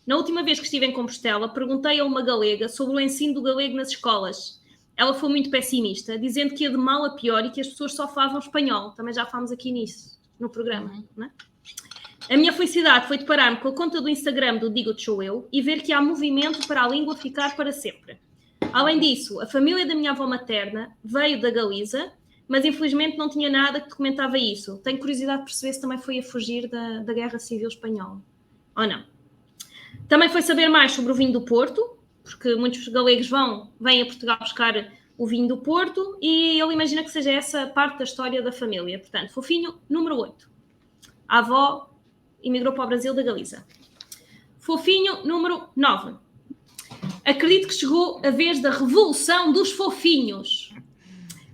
Na última vez que estive em Compostela, perguntei a uma galega sobre o ensino do galego nas escolas. Ela foi muito pessimista, dizendo que ia de mal a pior e que as pessoas só falavam espanhol. Também já falámos aqui nisso, no programa. Não é? A minha felicidade foi deparar-me com a conta do Instagram do Digo Sou Eu e ver que há movimento para a língua ficar para sempre. Além disso, a família da minha avó materna veio da Galiza, mas infelizmente não tinha nada que documentava isso. Tenho curiosidade de perceber se também foi a fugir da Guerra Civil Espanhola. Ou não. Também foi saber mais sobre o vinho do Porto, porque muitos galegos vêm a Portugal buscar o vinho do Porto e ele imagina que seja essa parte da história da família. Portanto, fofinho número 8. A avó emigrou para o Brasil da Galiza. Fofinho número 9. Acredito que chegou a vez da revolução dos fofinhos.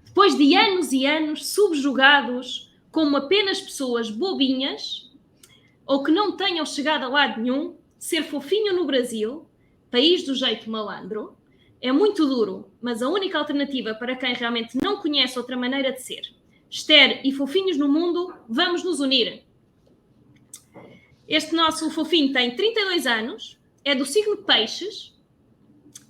Depois de anos e anos subjugados como apenas pessoas bobinhas ou que não tenham chegado a lado nenhum, ser fofinho no Brasil, país do jeito malandro, é muito duro, mas a única alternativa para quem realmente não conhece outra maneira de ser. Esther e fofinhos no mundo, vamos nos unir. Este nosso fofinho tem 32 anos, é do signo de Peixes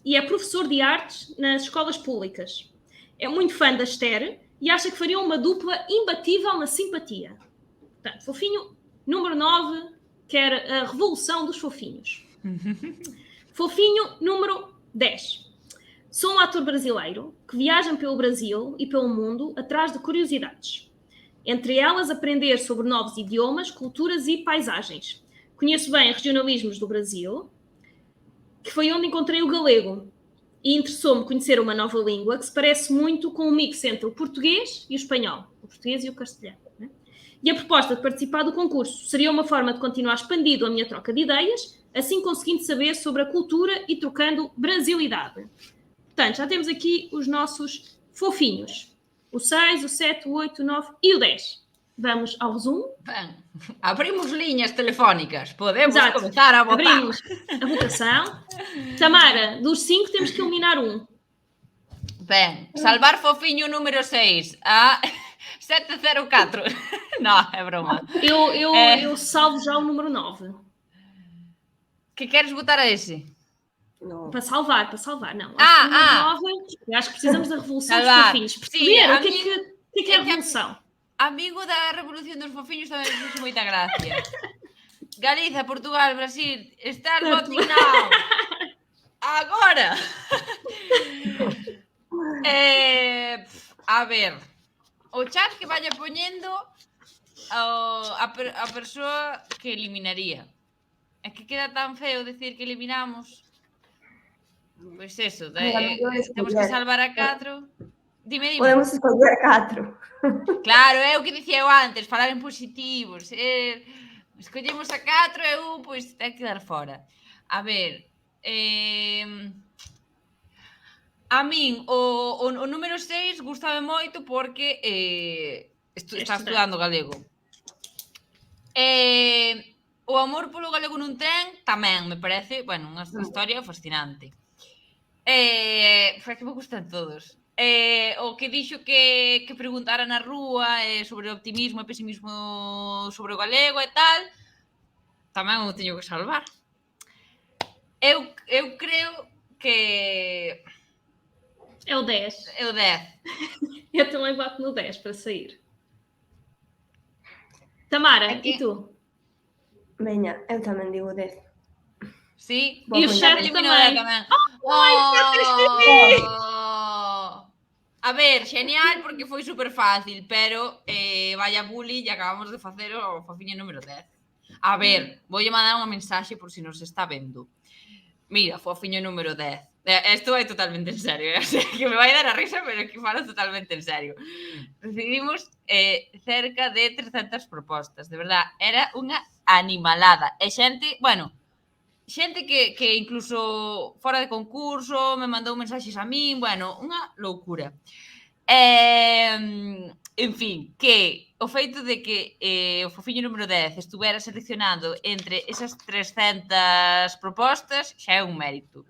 e é professor de artes nas escolas públicas. É muito fã da Esther e acha que faria uma dupla imbatível na simpatia. Portanto, fofinho número 9, quer a revolução dos fofinhos. Fofinho número 10. Sou um ator brasileiro que viaja pelo Brasil e pelo mundo atrás de curiosidades. Entre elas, aprender sobre novos idiomas, culturas e paisagens. Conheço bem regionalismos do Brasil, que foi onde encontrei o galego. E interessou-me conhecer uma nova língua que se parece muito com um mix entre o português e o espanhol. O português e o castelhano. Né? E a proposta de participar do concurso seria uma forma de continuar expandindo a minha troca de ideias, assim conseguindo saber sobre a cultura e trocando brasilidade. Portanto, já temos aqui os nossos fofinhos. O 6, o 7, o 8, o 9 e o 10. Vamos ao resumo. Ben, abrimos liñas telefónicas. Podemos Exato. começar a votar. Abrimos a votação. Tamara, dos 5 temos que eliminar um. Ben, salvar fofinho número 6 a 704. Non, é broma. Eu salvo já o número 9. Que queres votar a ese? No. Para salvar, não. Eu acho que precisamos da revolução Salvar. dos fofinhos. Perceber Sim, o que é a revolução. Amigo da revolución dos fofiños tamén me fixo moita gracia. Galiza, Portugal, Brasil, start voting now. Agora. A ver, o chat que vaya poñendo a persoa que eliminaría. É que queda tan feo decir que eliminamos. Pois eso, temos que salvar a 4. Dime. Podemos escoller a 4. Claro, é o que dicía eu antes, falar en positivos. Escollemos a 4 e un, pois ten que dar fora. A ver, a min o número 6 gustame moito porque está estudando galego. O amor polo galego nun tren tamén me parece, bueno, unha historia fascinante. Foi que me gustan todos. O que dixo que preguntara na rúa sobre o optimismo e pesimismo sobre o galego e tal, tamén o teño que salvar. Eu creo que... É o 10. É o 10. Eu também boto no 10 para sair. Tamara, e tu? Veña, eu tamén digo 10. Sí, e o chefe tamén. A ver, genial, porque foi super fácil, pero vaya bully e acabamos de facer o fofiño número 10. A ver, voulle mandar unha mensaxe por si nos está vendo. Mira, fofiño número 10. Isto vai totalmente en serio, que me vai dar a risa, pero que falo totalmente en serio. Recibimos cerca de 300 propostas, de verdad, era unha animalada. E xente, bueno, xente que incluso fora de concurso me mandou mensaxes a min, bueno, unha loucura. En fin, que o feito de que o fofiño número 10 estuvera seleccionado entre esas 300 propostas xa é un mérito.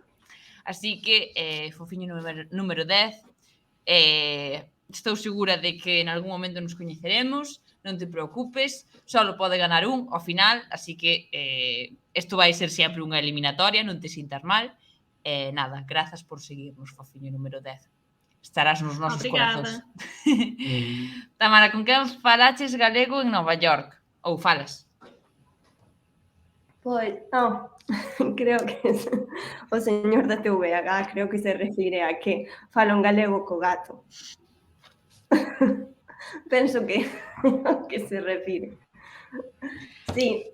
Así que, fofiño número 10, estou segura de que en algún momento nos coñeceremos, non te preocupes, só pode ganar un ao final, así que isto vai ser sempre unha eliminatoria, non te sintas mal. Nada, grazas por seguirnos, fofiño número 10. Estarás nos nosos corazóns. Tamara, con quen falaches galego en Nova York? Ou falas? Pois, non, creo que o señor da TVH creo que se refire a que fala un galego co gato. Penso que se refire. Sí.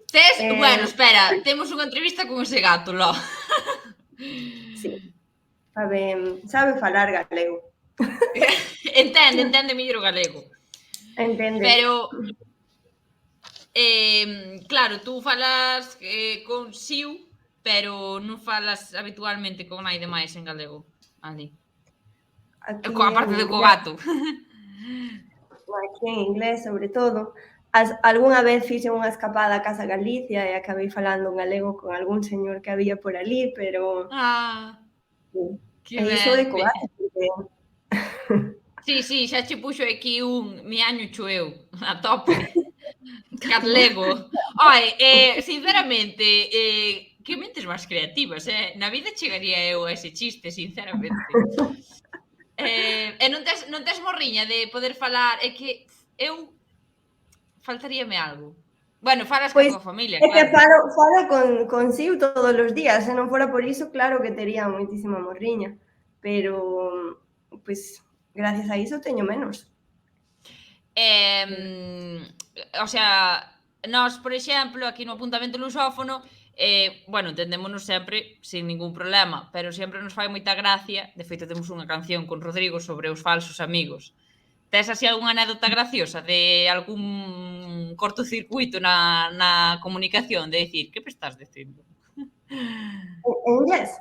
Bueno, espera, temos unha entrevista con ese gato, lo. Sí. Sabe falar galego. Entende mellor o galego. Entende. Pero, claro, tú falas con Siu, pero non falas habitualmente con nai demais en galego. Ali. A parte do co gato. Aquí en inglés, sobre todo. Algúna vez fixe unha escapada a Casa Galicia e acabei falando en galego con algún señor que había por ali, pero... Que ben. E iso de cogato, porque... Sí, xa che puxo aquí un miaño chueu, a tope. Galego. Sinceramente, que mentes máis creativas, Na vida chegaría eu a ese chiste, sinceramente. E non tes morriña de poder falar, é que eu faltaríame algo. Bueno, falas con a tua familia, claro. É que falo con Siu todos os días, se non fora por iso, claro que tería moitísima morriña, pero, pois, gracias a iso teño menos. O sea, nós, por exemplo, aquí no apuntamento lusófono, bueno, entendémonos sempre sin ningún problema, pero sempre nos fai moita gracia. De feito, temos unha canción con Rodrigo sobre os falsos amigos. Tes así algunha anécdota graciosa de algún cortocircuito na comunicación, de dicir, que me estás dicindo? En inglés?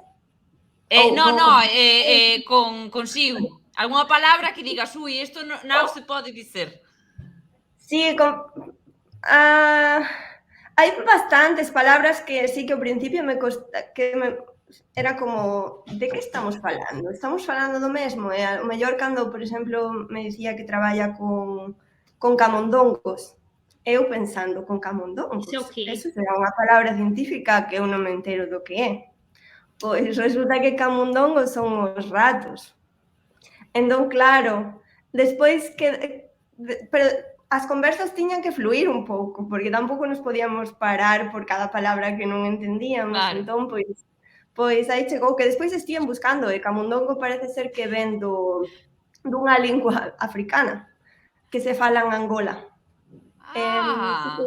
Consigo. Algunha palabra que digas, ui, isto non se pode dicer. Sí, hai bastantes palabras que sí que ao principio era como, de que estamos falando? Estamos falando do mesmo? E ao mellor cando, por exemplo, me dicía que traballa con camundongos, eu pensando, con camundongos? Eso será unha palabra científica que eu non me entero do que é. Pois resulta que camundongos son os ratos. Entón, claro, despois que... Pero as conversas tiñan que fluir un pouco, porque tampouco nos podíamos parar por cada palabra que non entendíamos, Claro. entón, pois aí chegou que despois estiven buscando, e camundongo parece ser que ven dunha lingua africana que se fala en Angola. Ah,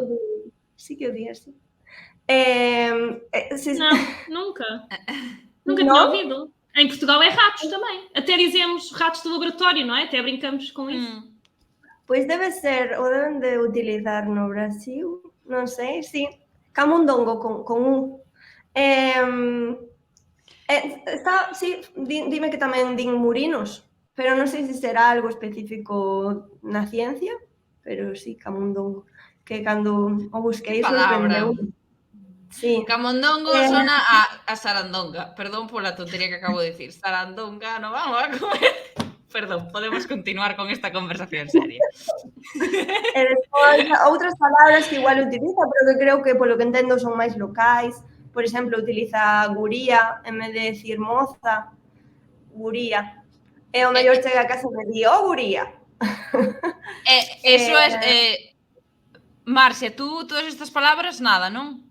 Sí que o di así. Não, nunca. Nunca tinha Não? ouvido. Em Portugal é ratos também. Até dizemos ratos de laboratório, não é? Até brincamos com isso. Pois debe ser, ou deben de utilizar no Brasil, non sei, sí. Camundongo con U. Sí, dime que tamén din murinos, pero non sei se será algo específico na ciencia, pero sí, camundongo, que cando o busquei palabra. sorprendeu. Sí. Camundongo sona a sarandonga. Perdón pola tontería que acabo de decir. Sarandonga, no vamos a comer. Perdón, podemos continuar con esta conversación seria. E despois, outras palabras que igual utiliza, pero que creo que, polo que entendo, son máis locais. Por exemplo, utiliza guría, en vez de decir moza, guría. E o mellor chega a casa e me di, oh, guría. Eso é... Marcia, tú todas estas palabras, nada, non?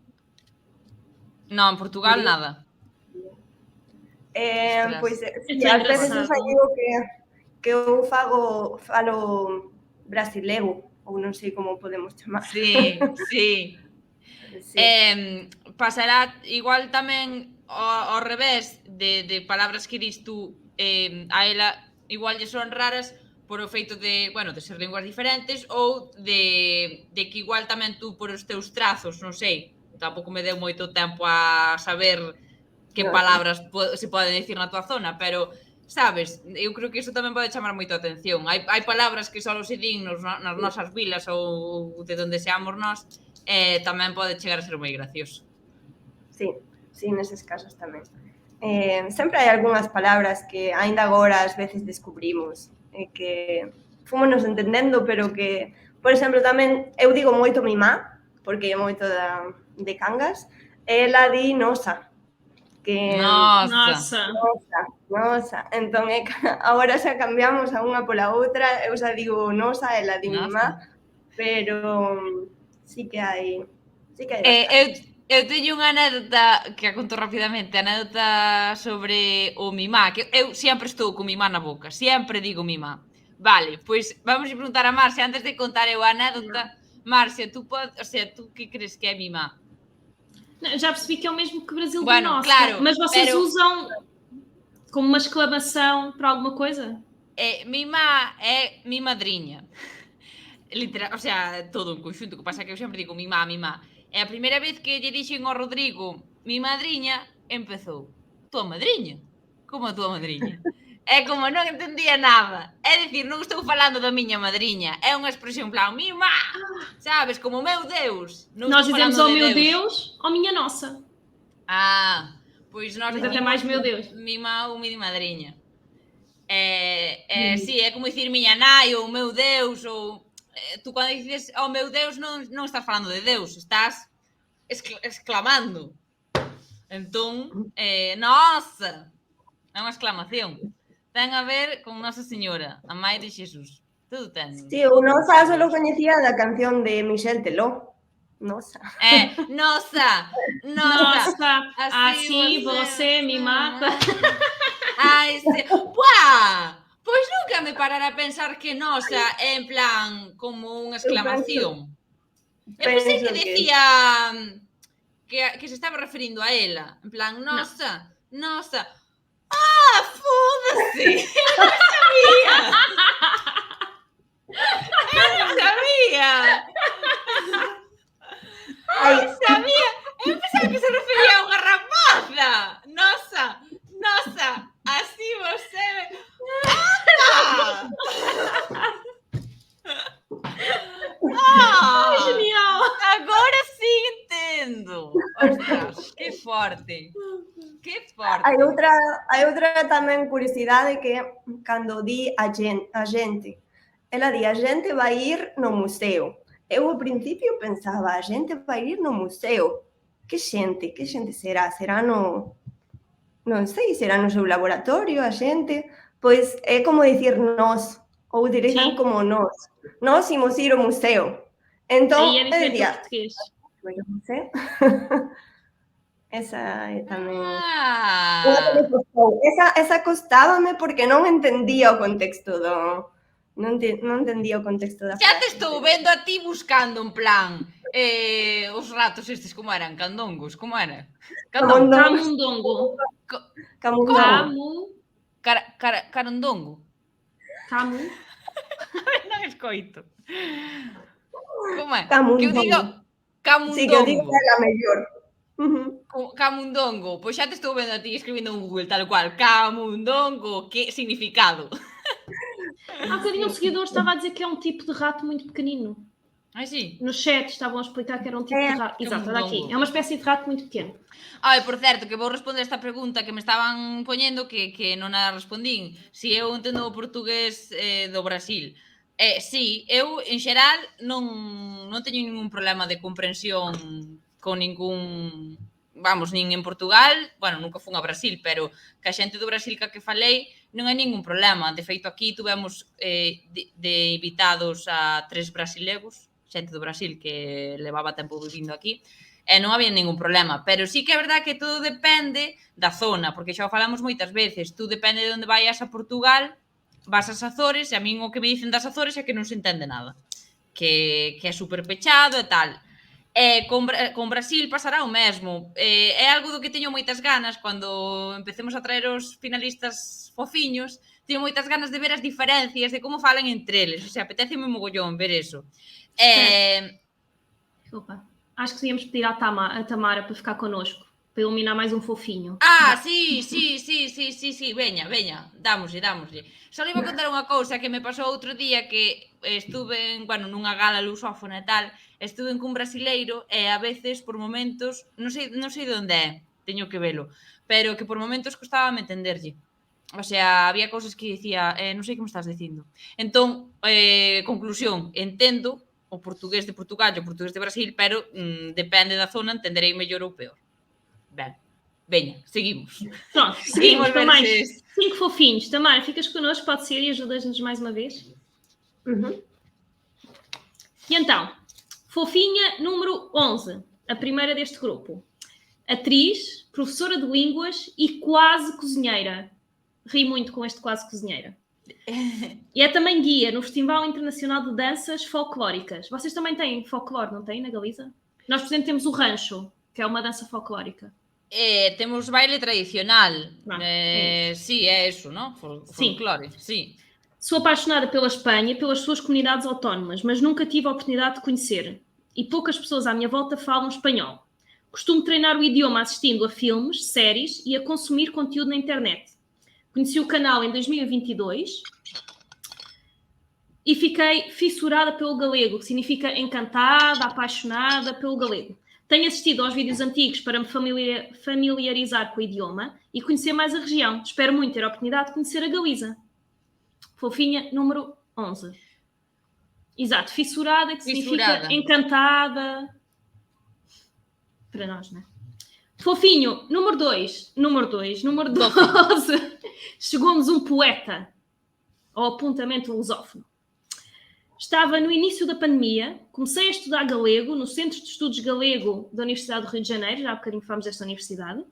Non, en Portugal, nada. Pois, É sí, tão ás veces engraçado. eu digo que eu falo brasilego, ou non sei como podemos chamar. Sí, sí. Sí. Pasará igual tamén ao revés de palabras que dis tú, a ela igual lle son raras por o feito de, bueno, de ser linguas diferentes ou de que igual tamén tú por os teus trazos, non sei, tampouco me deu moito tempo a saber que palabras se poden dicir na tua zona, pero sabes, eu creo que iso tamén pode chamar moito a atención. Hai palabras que só se din nas nosas vilas ou de onde seamos nós, tamén pode chegar a ser moi gracioso. Sí, neses casos tamén. Sempre hai algunhas palabras que aínda agora ás veces descubrimos, que fomos entendendo, pero que, por exemplo, tamén eu digo moito mi má, porque é moito de Cangas, e ela di nosa, que Nosa. nosa. Entón, agora xa cambiamos a unha pola outra, eu xa digo nosa, ela di mi má, pero sí que hai bastantes. Eu teño unha anécdota que a conto rapidamente, anécdota sobre o mimá, que eu sempre estou con mimá na boca, sempre digo mimá. Vale, pois vamos a preguntar a Marcia, antes de contar eu a anécdota, Marcia, tú que crees que é mimá? Não, já percebi que é o mesmo que Brasil Bueno, do nosso. claro, mas vocês pero... usam como uma exclamação para alguma coisa? Mimá é mi madriña. Literal, o sea, todo un conxunto, que pasa que eu sempre digo mimá. E a primeira vez que lle dixen ao Rodrigo mi madriña, empezou, tua madriña? Como a tua madriña? É como non entendía nada. É dicir, non estou falando da miña madriña, é unha expresión plan, mimá, sabes, como meu Deus. Nós dizemos ao meu Deus ou minha nossa. Pois nós até mais meu Deus. Mimá ou mi madriña. Sí, é como dicir miña nai ou meu Deus, ou... Tú cando dices ao meu Deus non estás falando de Deus, estás exclamando. Entón, nosa, é unha exclamación. Ten a ver con Nosa Señora, a Mãe de Xesús. Todo ten. Sí, o nosa só lo coñecía da canción de Michel Teló. Nosa. Nosa. Assim você me mata. Buah! Pois nunca me parara a pensar que nosa é en plan como unha exclamación. Eu pensei que decía que se estaba referindo a ela. En plan, nosa. Fódase! Eu non sabía! Eu pensaba que se refería a unha rapaza. Nosa, así você... Genial! Agora sí entendo. Ostras, que forte. Hai outra tamén curiosidade que cando di a gente. Ela di, a gente vai ir no museo. Eu ao principio pensaba, a gente vai ir no museo. Que xente será? Será no... Non sei, será no seu laboratorio a xente? Pois é como dicir nós, ou dirían Sí. como nós imos ir ao museo. Entón, Aí é eu diferente do diría, português. "Vai ao museo?" Esa é tamén... Unha que me Ah, costou. Esa costábame porque non entendía o contexto non entendía o contexto da xa te frase. estou vendo a ti buscando en plan os ratos estes como eran, candongos, como era? Candongos. Camundongo. Camundongo. Carondongo. Camu. Non escoito. Como é? Que eu Camundongo. diga Sí, que eu digo camundongo. que é a mellor. Camundongo. Pois xa te estou vendo a ti escribindo en Google tal cual. Camundongo. Que significado? Há bocadinho um seguidor estava a dizer que é um tipo de rato muito pequenino. Ai, sí. No chat estavam a explicar que era um tipo de rato. Exato, olha aqui. É uma espécie de rato muito pequeno. Ai, por certo, que vou responder esta pregunta que me estaban poñendo que non a respondín. Si eu entendo o portugués do Brasil. Sí, eu, en xeral, non teño ningún problema de comprensión con ningún... Vamos, nin en Portugal, bueno, nunca fun a Brasil, pero que a xente do Brasil que falei non hai ningún problema. De feito, aquí tuvemos de invitados a 3 brasilegos, xente do Brasil que levaba tempo vivindo aquí, e non había ningún problema, pero sí que é verdad que todo depende da zona, porque xa o falamos moitas veces, tú depende de onde vayas a Portugal, vas ás Azores, e a min o que me dicen das Azores é que non se entende nada, que é super pechado e tal. Con Brasil pasará o mesmo. É algo do que teño moitas ganas cando empecemos a traer os finalistas fofiños, teño moitas ganas de ver as diferencias de como falan entre eles, o sea, apetece-me mogollón ver eso. Opa. Acho que devíamos pedir à Tamara para ficar connosco, para eliminar mais um fofinho. Sí, veña, dámoslle. Só iba a contar unha cousa que me pasou outro día que estuve nunha gala lusófona e tal, estuve cun brasileiro e a veces, por momentos, non sei de onde é, teño que velo, pero que por momentos costaba entenderlle. O sea, había cousas que dicía, non sei que me estás dicindo. Entón, conclusión, entendo o portugués de Portugal e o portugués de Brasil, pero depende da zona, entenderei mellor ou peor. Ben, veña, seguimos. Pronto, seguimos para mais 5 fofinhos. Tamara, ficas connosco, pode ser, e ajudas-nos mais uma vez? E então, fofinha número 11, a primeira deste grupo. Atriz, professora de línguas e quase cozinheira. Ri muito com este quase cozinheira. E é também guia no Festival Internacional de Danças Folclóricas. Vocês também têm folclore, não têm, na Galiza? Nós, por exemplo, temos o rancho, que é uma dança folclórica. Temos baile tradicional. É sí, é eso, non? Folclore, sí. Sou apaixonada pela Espanha e pelas suas comunidades autónomas, mas nunca tive a oportunidade de conhecer. E poucas pessoas à minha volta falam espanhol. Costumo treinar o idioma assistindo a filmes, séries e a consumir conteúdo na internet. Conheci o canal em 2022 e fiquei fissurada pelo galego, que significa encantada, apaixonada pelo galego. Tenho assistido aos vídeos antigos para me familiarizar com o idioma e conhecer mais a região. Espero muito ter a oportunidade de conhecer a Galiza. Fofinha número 11. Exato, fissurada, que significa encantada. Para nós, não é? Fofinho, número 12. Chegou-nos um poeta ao apontamento lusófono. Estava no início da pandemia, comecei a estudar galego no Centro de Estudos Galego da Universidade do Rio de Janeiro, já há bocadinho falamos desta universidade.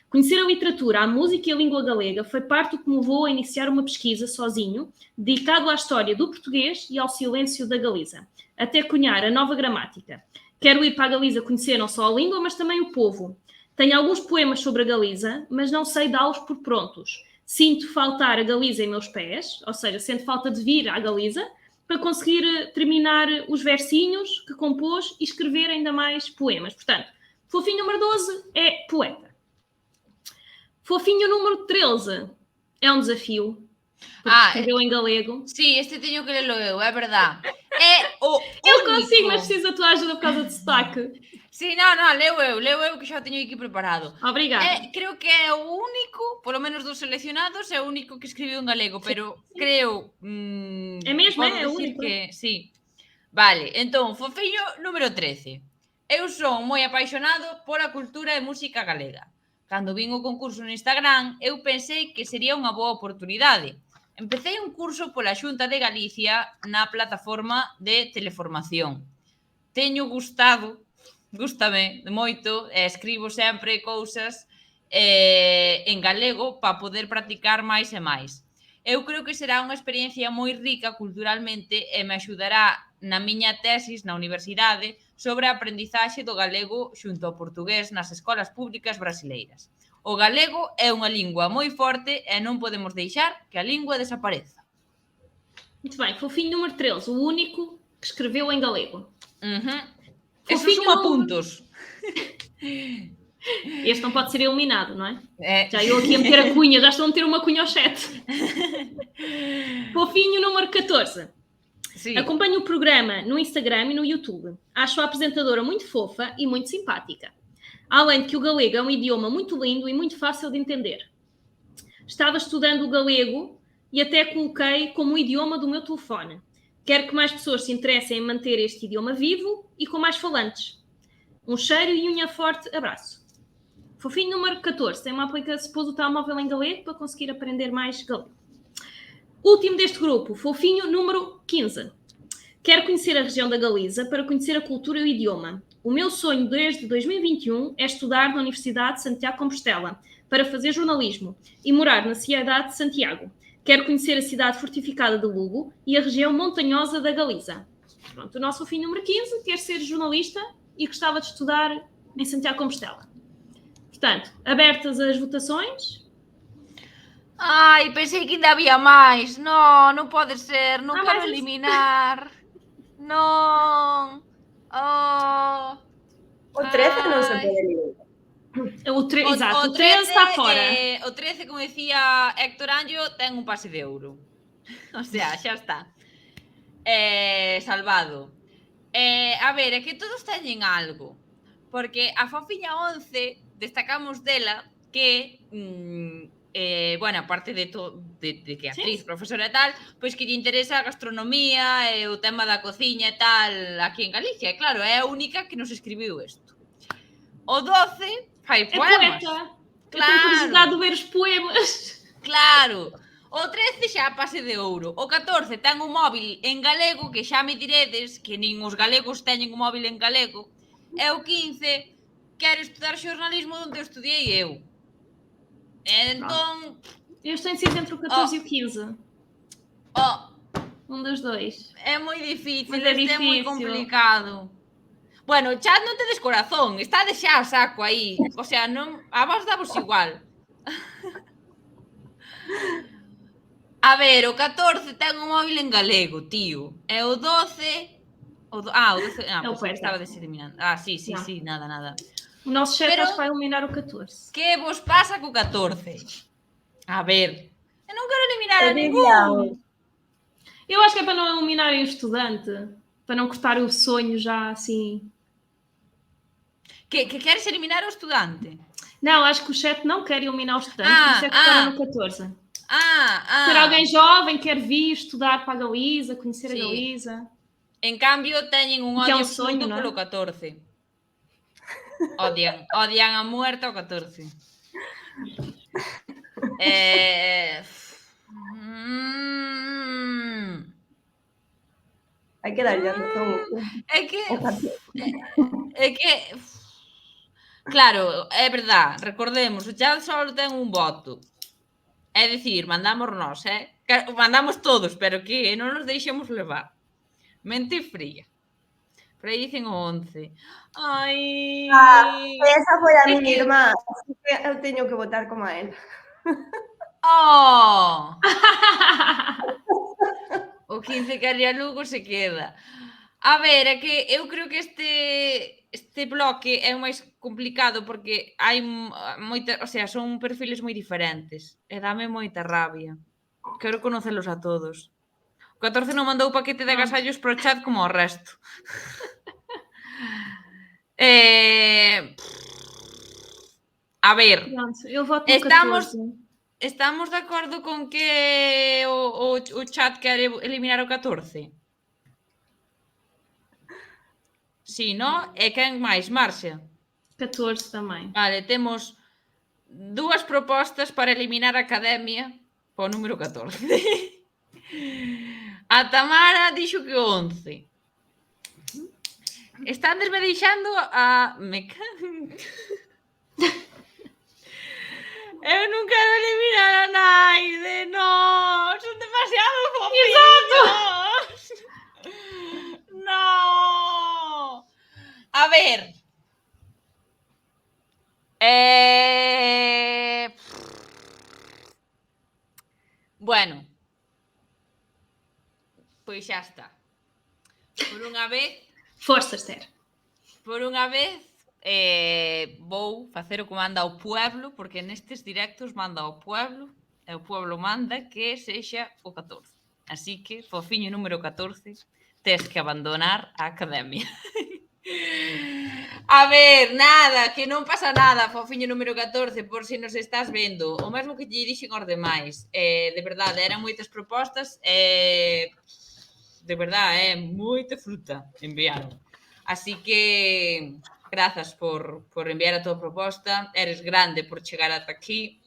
Conhecer a literatura, a música e a língua galega foi parte do que me levou a iniciar uma pesquisa sozinho, dedicado à história do português e ao silêncio da Galiza, até cunhar a nova gramática. Quero ir para a Galiza conhecer não só a língua, mas também o povo. Tenho alguns poemas sobre a Galiza, mas não sei dá-los por prontos. Sinto faltar a Galiza em meus pés, ou seja, sinto falta de vir à Galiza, para conseguir terminar os versinhos que compôs e escrever ainda mais poemas. Portanto, fofinho número 12 é poeta. Fofinho número 13 é um desafio, porque escreveu em galego. Sí, este teño que lelo eu, é verdade. É o Eu consigo, mas preciso da tua ajuda por causa de sotaque. Sí, non, leo eu que xa o teño aquí preparado. Obrigada. Creo que é o único, polo menos dos seleccionados, é o único que escribiu en galego, pero creo... é mesmo, é o único. único. Sí. Vale, entón, fofiño número 13. Eu son moi apaixonado pola cultura e música galega. Cando vin o concurso no Instagram, eu pensei que sería unha boa oportunidade. Empecé un curso pola Xunta de Galicia na plataforma de teleformación. Teño gústame moito, escribo sempre cousas en galego para poder practicar máis e máis. Eu creo que será unha experiencia moi rica culturalmente e me axudará na miña tesis na universidade sobre a aprendizaxe do galego xunto ao portugués nas escolas públicas brasileiras. O galego é unha lingua moi forte e non podemos deixar que a lingua desapareza. Muito bem, fofinho número 13, o único que escreveu em galego. Esos Fofinho suma puntos. Este não pode ser eliminado, não é? É. Já eu aqui a meter a cunha, já estou a meter uma cunha ao chat. Fofinho número 14. Sí. Acompanho o programa no Instagram e no YouTube. Acho a apresentadora muito fofa e muito simpática. Além de que o galego é um idioma muito lindo e muito fácil de entender. Estava estudando o galego e até coloquei como idioma do meu telefone. Quero que mais pessoas se interessem em manter este idioma vivo e com mais falantes. Um cheiro e unha forte abraço. Fofinho número 14. Tem uma aplicação, pôs o telemóvel em galego para conseguir aprender mais galego. Último deste grupo, fofinho número 15. Quero conhecer a região da Galiza para conhecer a cultura e o idioma. O meu sonho desde 2021 é estudar na Universidade de Santiago de Compostela para fazer jornalismo e morar na cidade de Santiago. Quero conhecer a cidade fortificada de Lugo e a região montanhosa da Galiza. Pronto, o nosso fofinho número 15 quer ser jornalista e gostava de estudar em Santiago de Compostela. Portanto, abertas as votações. Ai, pensei que ainda había máis. Non pode ser. Non quero eliminar. Non. Oh. O 13 non se pode eliminar. Exato, o 13 está fora. O 13, como decía Héctor Anjo, ten un pase de ouro. O sea, xa está. Salvado. A ver, é que todos teñen algo. Porque a fofiña 11, destacamos dela que, bueno, aparte de que é actriz, profesora e tal, pois que lle interesa a gastronomía e o tema da cociña e tal aquí en Galicia. E claro, é a única que nos escribiu isto. O 12 fai poemas. É poeta. Claro. Eu tenho curiosidade de ver os poemas. Claro. O 13 xa pase de ouro. O 14 ten un móvil en galego, que xa me diredes que nin os galegos teñen un móvil en galego. E o 15 quero estudar xornalismo onde eu estudiei eu. Entón... Eu estou indeciso entre o 14 e o 15. Um dos dois. É moi difícil, Mas é este é moi difícil. complicado. Bueno, chat non tedes corazón, está de xa a saco aí. O sea, non, a vos davos igual. A ver, o 14 ten un móvil en galego, tío. E o 12... o 12... É o pues poeta. estaba eliminando. Sí, Não. nada. O nosso chat Pero- acho que vai eliminar o 14. Que vos pasa co 14? A ver, eu non quero eliminar a Eu ningún. diría Eu acho que é para não eliminarem o estudante. Para não cortar o sonho já assim. Que queres eliminar o estudante? Não, acho que o chat não quer eliminar o estudante. Ah, Por isso é que ficaram no 14. Ser alguém jovem, quer vir estudar para a Galiza, conhecer a Sim. Galiza. En cambio, teñen un Que é odio un soño, absoluto non é? polo 14. Odian a muerte ao 14. hai que darlle a razón. É que... Claro, é verdad, recordemos, o chat só ten un voto. É dicir, mandamos nós, mandamos todos, pero que non nos deixemos levar. Mente fría. Por aí dicen o 11. Ai... Esa foi a É miña que- irmá, así que eu teño que votar como a ela. Oh! O 15 que haría Lugo se queda. A ver, é que eu creo que este bloque é o máis complicado porque hai moita, o sea, son perfiles moi diferentes e dame moita rabia. Quero conocelos a todos. O 14 non mandou paquete de agasallos pro chat como o resto. A ver, Pronto, eu voto no Estamos- 14. estamos de acordo con que o chat quere eliminar o 14? Si, non? E quen máis? Marxa? 14 também. Vale, temos dúas propostas para eliminar a academia para o número 14. A Tamara dixo que 11. Estandesme deixando a... Me cago... Eu non quero eliminar a Naide, no, son demasiado fofiños. No. A ver. Bueno. Pois xa está. Por unha vez, Força, Esther. vou facer o que manda o pueblo, porque nestes directos manda o pueblo, e o pueblo manda que sexa o 14. Así que, fofiño número 14, tes que abandonar a academia. A ver, nada, que non pasa nada, fofiño número 14, por se nos estás vendo. O mesmo que lle dixen aos demais. De verdade, eran moitas propostas, de verdade, moita fruta enviaron. Así que grazas por enviar a túa proposta. Eres grande por chegar ata aquí.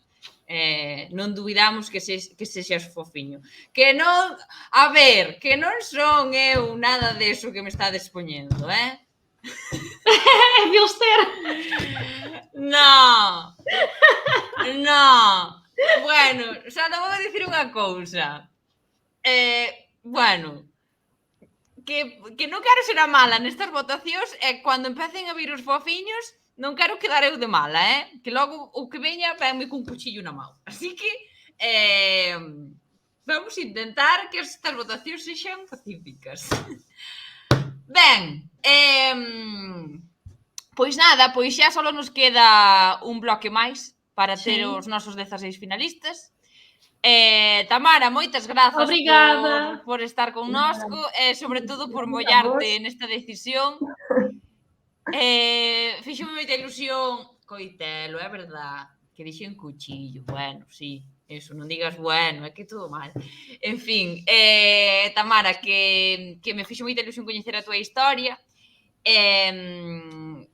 Non dubidamos que sexas fofiño. Que non, a ver, que non son eu nada deso que me está expoñendo, Viu, Esther? No. Bueno, xa non vou dicir unha cousa. Bueno, que non quero ser a mala nestas votacións e cando empecen a vir os fofiños non quero quedar eu de mala, que logo o que veña venme cun cuchillo na mão. Así que vamos intentar que estas votacións sexan pacíficas. Ben, pois nada, pois xa só nos queda un bloque máis para ter os nosos 16 finalistas. Tamara, moitas grazas por estar connosco e sobre todo por mollarte nesta decisión. Fixo moita ilusión coitelo, é verdad, que dixen cuchillo, bueno, sí, eso, non digas bueno, é que todo mal. En fin, Tamara, que me fixo moita ilusión coñecer a túa historia. Bueno,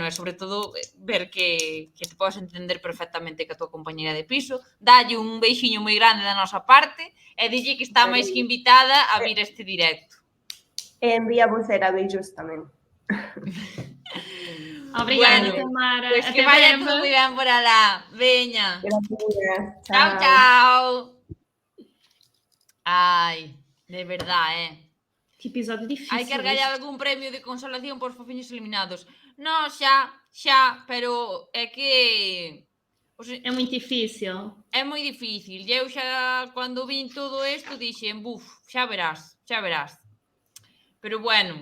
e sobre todo ver que te podes entender perfectamente que a tua compañera de piso. Dalle un beixiño moi grande da nosa parte e dille que está máis que invitada a vir a este directo. E envía vocera beijos tamén. Obrigada, Tamara. Pois que vaya todo moi ben por alá. Veña. Gracias. Chao. Ai, de verdade, Que episódio difícil. hai que argallar algún premio de consolación por fofiños eliminados. Non, xa, pero é que... É moi difícil. É moi difícil. Eu xa, cando vin todo isto, dixen, buf, xa verás. Pero bueno,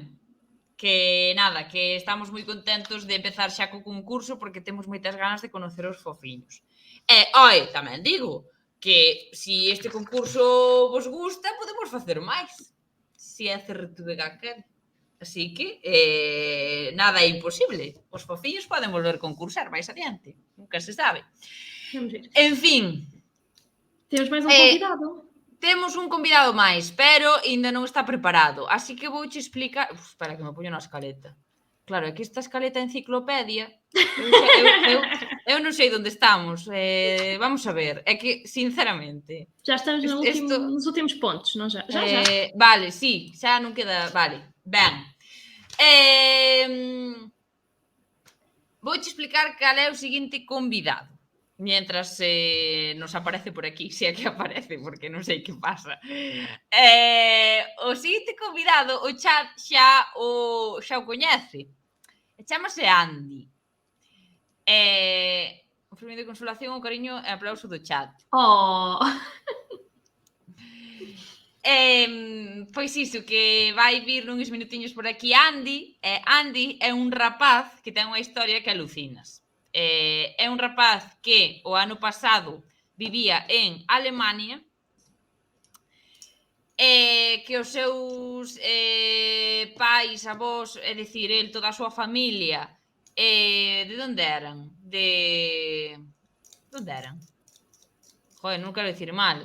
que nada, que estamos moi contentos de empezar xa co concurso porque temos moitas ganas de conocer os fofiños. E, tamén digo que se este concurso vos gusta, podemos facer máis. Si é CRTVG quere. Así que, nada é imposible. Os fofiños poden volver a concursar máis adiante. Nunca se sabe. En fin. Temos máis un convidado. Temos un convidado máis, pero ainda non está preparado. Así que vouche explicar... Espera, que me poño na escaleta. Claro, é que esta escaleta enciclopedia... Eu non sei onde estamos. Vamos a ver. É que, sinceramente... Já estamos nos últimos pontos, non já? Já. Vale, sí. Xa non queda... Vale. Ben. Vouche explicar cal é o seguinte convidado. Mientras nos aparece por aquí, se é que aparece, porque non sei que pasa. O seguinte convidado, o chat xa o coñece. Chámase Andy. O premio de consolación, o cariño e aplauso do chat. Pois iso, que vai vir nuns minutiños por aquí Andy. Andy é un rapaz que ten unha historia que alucinas. É un rapaz que o ano pasado vivía en Alemania, que os seus pais, avós, é dicir, el, toda a súa familia, de onde eran? De onde eran? Joder, non quero dicir mal.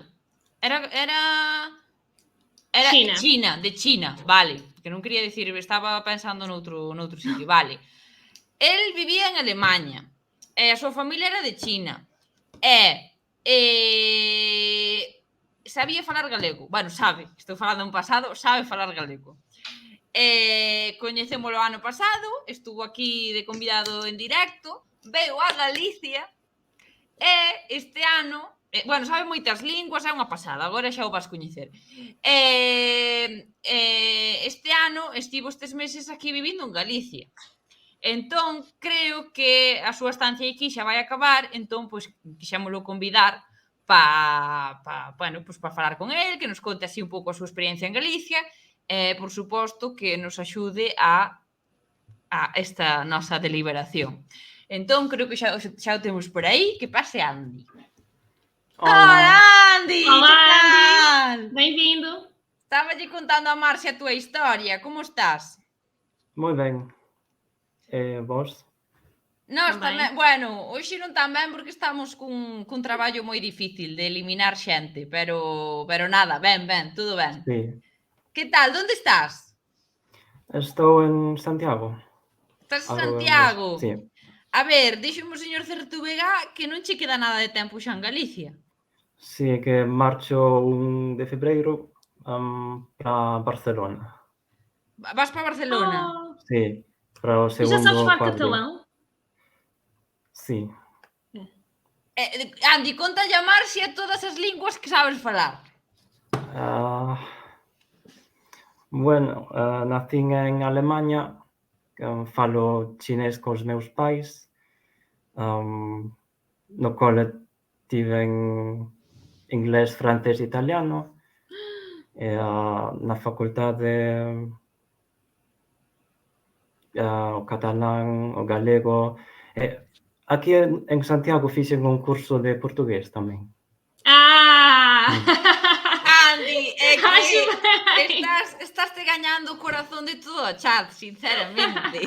Era China. De China, vale. Que non quería dicir, estaba pensando noutro sitio, vale. El vivía en Alemania. A súa familia era de China. sabía falar galego. Bueno, sabe, estou falando en pasado, sabe falar galego. Coñecémolo ano pasado, estuvo aquí de convidado en directo, veu a Galicia e este ano, bueno, sabe moitas linguas, é unha pasada, agora xa o vas coñecer. Este ano estivo estes meses aquí vivindo en Galicia. Entón, creo que a súa estancia aquí xa vai acabar, entón, pois, quixémolo convidar para falar con el, que nos conte así un pouco a súa experiencia en Galicia, por suposto, que nos axude a esta nosa deliberación. Entón, creo que xa o temos por aí. Que pase Andy. Hola, Andy! Olá, Que tal? Bem-vindo! Estáballe contando a Marcia a túa historia. Como estás? Moi ben. Vos? Nós Tamén. tamén, bueno, hoxe non tan ben porque estamos cun traballo moi difícil de eliminar xente, pero nada, ben, todo ben. Sí. Que tal? Donde estás? Estou en Santiago. Estás en Algo Santiago? Sí. A ver, díxome o señor Certubega que non che queda nada de tempo xa en Galicia. Sí, que marcho 1 de febreiro para Barcelona. Vas para Barcelona? Sí, para o E já sabes segundo falar par de... catalão? Sí. Andy, contalle a Marcia todas as linguas que sabes falar. Bueno, nacín en Alemanha, falo chinés cos meus pais, no cole tiven inglés, francés e italiano, e na facultade o catalán, o galego. Aquí en Santiago fixen un curso de portugués tamén. Andy, é que Acho ben. estás te gañando o corazón de todo o chat, sinceramente.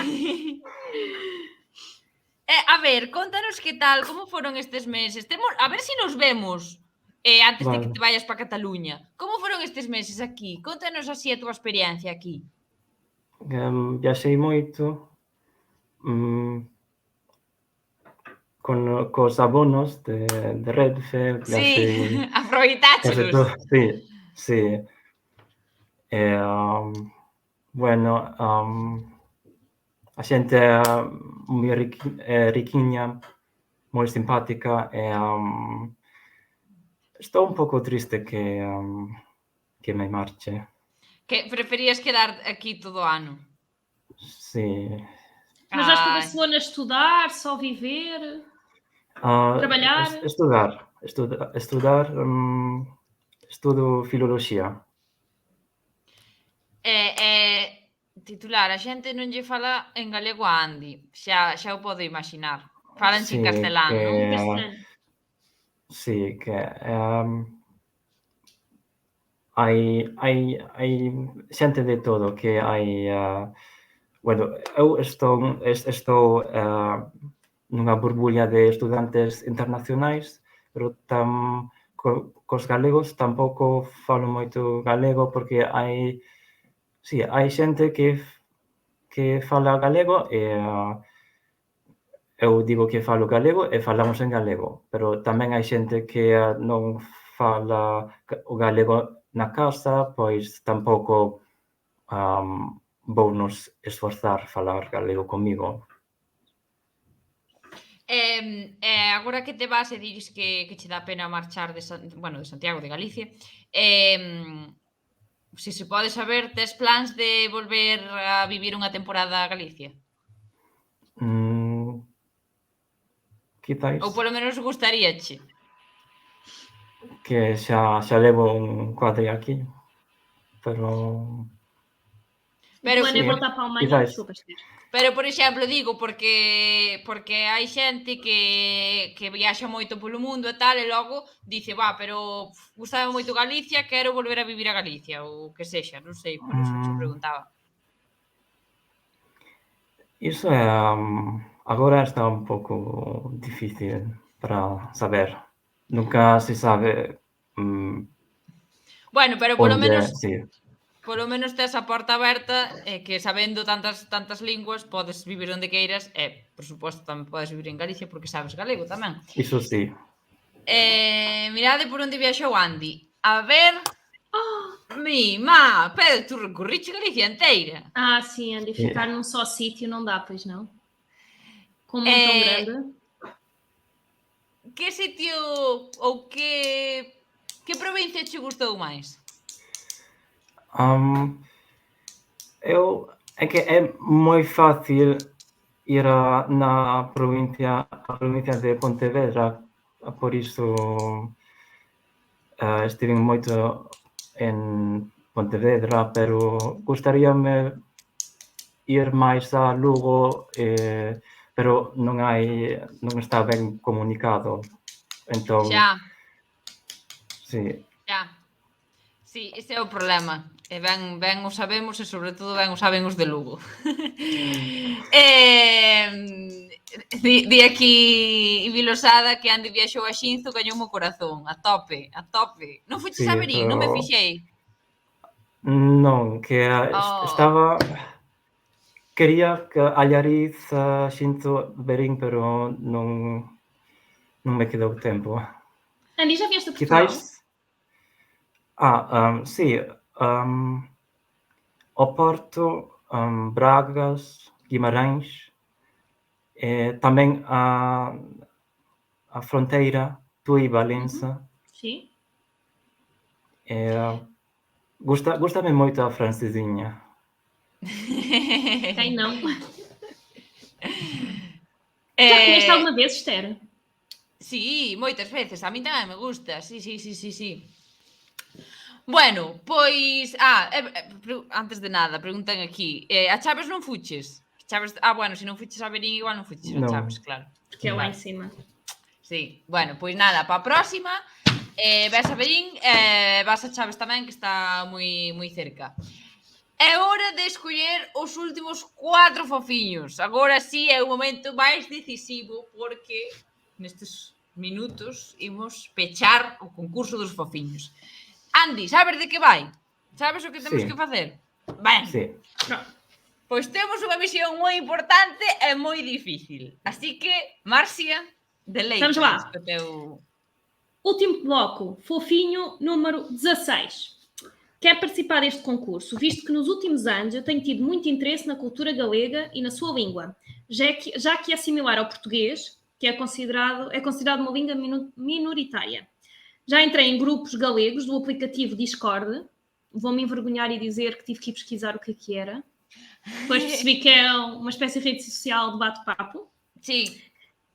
A ver, contanos que tal, como foron estes meses. A ver se nos vemos antes de que te vayas para Cataluña. Como foron estes meses aquí? Contanos así a túa experiencia aquí. Viaxei moito cos abonos de Renfe. Sí, aproveitáchelos. Sí. Bueno, a xente é moi riquiña, moi simpática, e estou un pouco triste que me marche. Que preferías quedar aquí todo o ano? Sí. Mas vais para Barcelona estudar, só viver, trabalhar? Estudar. Estudo filoloxía. Titular, a xente non lle fala en galego a Andy, xa o podo imaginar. Falan en castelán, non? Sí, que hai xente de todo, que hai... Bueno, eu estou nunha burbulla de estudantes internacionais, pero cos galegos tampouco falo moito galego, porque hai xente que fala galego e eu digo que falo galego e falamos en galego, pero tamén hai xente que non fala o galego na casa, pois tampouco vounos esforzar falar galego comigo. Agora que te vas e dires que che dá pena marchar de Santiago, de Galicia, se se pode saber, tes plans de volver a vivir unha temporada a Galicia? Quizáis. Ou polo menos gustaríache? Que xa levo un cuadre aquí, pero... Pero é voltar para a Alemanha, desculpa, Pero, por exemplo, digo, porque hai xente que viaxa moito polo mundo e tal, e logo dice, pero gustaba moito Galicia, quero volver a vivir a Galicia, ou que sexa, non sei, por iso te preguntaba. Iso é... Agora está un pouco difícil para saber. Nunca se sabe... Bueno, pero polo menos... Sí. Polo menos tes a porta aberta que sabendo tantas linguas podes vivir onde queiras e, por suposto, tamén podes vivir en Galicia porque sabes galego tamén. Iso sí. Mirade por onde viaxou Andy. A ver... Mima, Pedro, tu recorriches Galicia inteira. Ah, sim, Andy, ficar num só sítio não dá, pois não? Com um mundo tão grande. Que sitio ou que provincia te gustou máis? É que é moi fácil ir na provincia de Pontevedra, por iso estive moito en Pontevedra, pero gustaríame ir máis a Lugo, pero non está ben comunicado. Entón, Xa. sí. Xa. Sí, ese é o problema. E ben o sabemos e sobre todo ben o saben os de Lugo. Di aquí Vilosada que Andy viaxou a Xinzo, gañou o corazón. A tope, a tope. Non fuches Sí, a Verín, pero... non me fixei. Non, que estaba... Quería que Allariz, Xinzo, Verín, pero non me quedou tempo. Andy, já vieste a Portugal? Quizás... sí. O Porto, Bragas, Guimarães, tamén a fronteira, Tui, Valença. Sim. Gústame moito a francesinha. Quem não? Já comeste alguma vez, Esther? Sí, moitas veces. A mí tamén me gusta. Sí. Bueno, pois... antes de nada, preguntan aquí. A Chaves non fuches? Chaves... bueno, se non fuches a Verín, igual non fuches a Chaves, claro. Porque é lá em cima. Sí, bueno, pois nada, para a próxima ves a Verín, vas a Chaves tamén, que está moi cerca. É hora de escoller os últimos 4 fofiños. Agora sí é o momento máis decisivo, porque nestes minutos imos pechar o concurso dos fofiños. Andy, sabes de que vai? Sabes o que temos que facer? Ben, sí. Pois temos unha misión moi importante e moi difícil. Así que, Márcia, deleite. Vamos lá. Último bloco, fofinho número 16. Quer participar deste concurso, visto que nos últimos anos eu tenho tido muito interesse na cultura galega e na sua língua, já que é similar ao português, que é considerado uma língua minoritária. Já entrei em grupos galegos do aplicativo Discord. Vou-me envergonhar e dizer que tive que ir pesquisar o que era. Depois percebi que é uma espécie de rede social de bate-papo. Sim.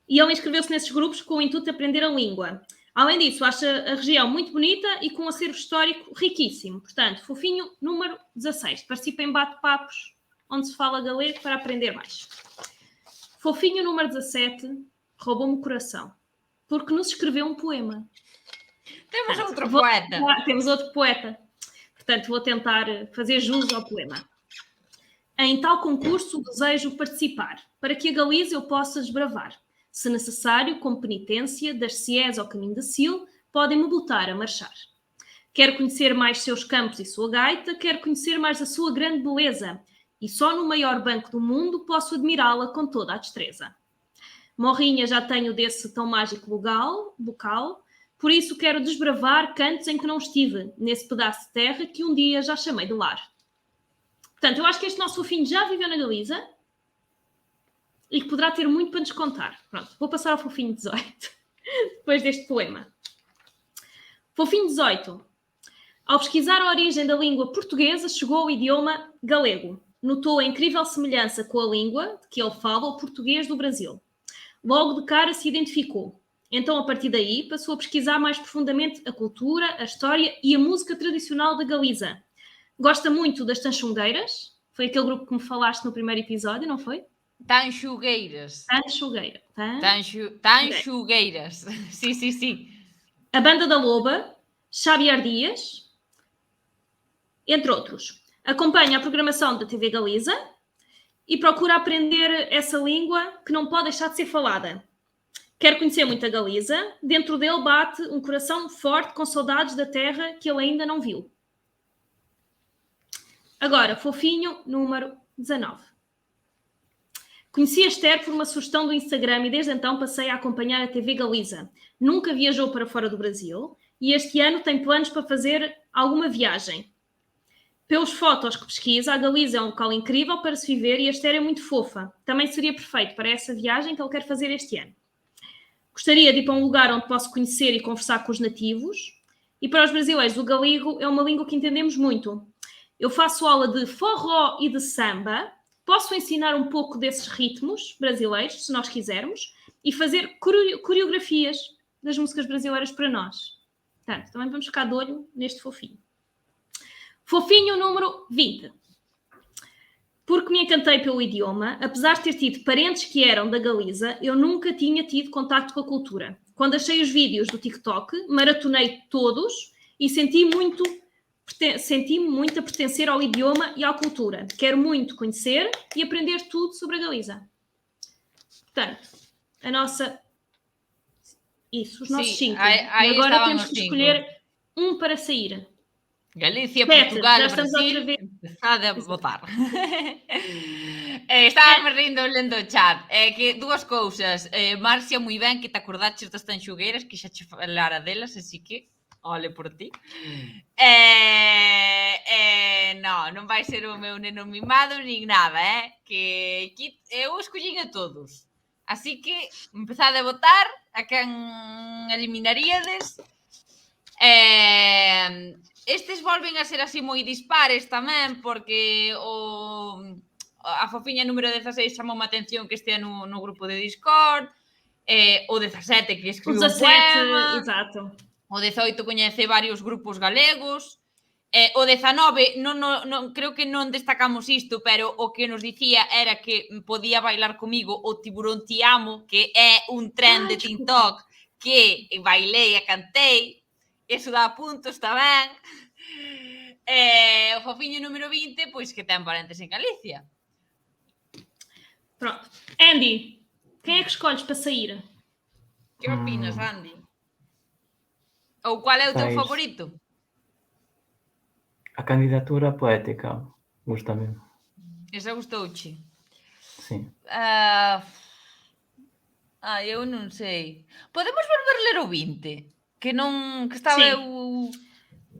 E ele inscreveu-se nesses grupos com o intuito de aprender a língua. Além disso, acha a região muito bonita e com um acervo histórico riquíssimo. Portanto, fofinho número 16. Participa em bate-papos onde se fala galego para aprender mais. Fofinho número 17 roubou-me o coração porque nos escreveu um poema. Temos outro poeta. Temos outro poeta. Portanto, vou tentar fazer jus ao poema. Em tal concurso desejo participar, para que a Galiza eu possa desbravar. Se necessário, com penitência, das Ciés ao caminho da Sil, podem-me botar a marchar. Quero conhecer mais seus campos e sua gaita, quero conhecer mais a sua grande beleza, e só no maior banco do mundo posso admirá-la com toda a destreza. Morrinha já tenho desse tão mágico local, por isso quero desbravar cantos em que não estive, nesse pedaço de terra que um dia já chamei de lar. Portanto, eu acho que este nosso fofinho já viveu na Galiza e que poderá ter muito para nos contar. Pronto, vou passar ao fofinho 18, depois deste poema. Fofinho 18. Ao pesquisar a origem da língua portuguesa, chegou ao idioma galego. Notou a incrível semelhança com a língua de que ele fala, o português do Brasil. Logo de cara se identificou. Então, a partir daí, passou a pesquisar mais profundamente a cultura, a história e a música tradicional da Galiza. Gosta muito das tanchungueiras. Foi aquele grupo que me falaste no primeiro episódio, não foi? Tanchugueiras. Tanchugueiras. Sim. A Banda da Loba, Xavier Dias, entre outros. Acompanha a programação da TV Galiza e procura aprender essa língua que não pode deixar de ser falada. Quer conhecer muito a Galiza, dentro dele bate um coração forte com saudades da terra que ele ainda não viu. Agora, fofinho número 19. Conheci a Esther por uma sugestão do Instagram e desde então passei a acompanhar a TV Galiza. Nunca viajou para fora do Brasil e este ano tem planos para fazer alguma viagem. Pelas fotos que pesquisa, a Galiza é um local incrível para se viver e a Estéria é muito fofa. Também seria perfeito para essa viagem que ele quer fazer este ano. Gostaria de ir para um lugar onde posso conhecer e conversar com os nativos. E para os brasileiros, o galego é uma língua que entendemos muito. Eu faço aula de forró e de samba. Posso ensinar um pouco desses ritmos brasileiros, se nós quisermos, e fazer coreografias das músicas brasileiras para nós. Portanto, também vamos ficar de olho neste fofinho. Fofinho número 20. Porque me encantei pelo idioma, apesar de ter tido parentes que eram da Galiza, eu nunca tinha tido contacto com a cultura. Quando achei os vídeos do TikTok, maratonei todos e senti-me muito a pertencer ao idioma e à cultura. Quero muito conhecer e aprender tudo sobre a Galiza. Portanto, a nossa... Isso, os nossos 5. Aí agora estaban temos os que cinco. escolher um para sair. Galicia, Sete, Portugal, já estamos Brasil, outra vez. empezade a votar. Estaba rindo lendo o chat. É que dúas cousas. Marcia, moi ben que te acordaches das tanxugueiras, que xa che falara delas, así que ole por ti. Non vai ser o meu neno mimado nin nada, que aquí eu escollín a todos. Así que empezade a votar a quen eliminaríades. Estes volven a ser así moi dispares tamén, porque a fofiña número 16 chamou a atención que estea no grupo de Discord, o 17 que O escribiu un 17, poema, exato. o 18 coñece varios grupos galegos, o 19 non creo que non destacamos isto, pero o que nos dicía era que podía bailar comigo o Tiburón Ti Amo, que é un tren de TikTok que bailei e cantei. Eso dá puntos tamén. O fofiño número 20, pois que ten parentes en Galicia. Pronto. Andy, quem é que escolhes para sair? Que opinas, Andy? Ou qual é o teu Tais- favorito? A candidatura poética, gústame. Esa gustouche. Sí. Eu non sei. Podemos volver ler o 20? Que non... Que estaba Sim. eu...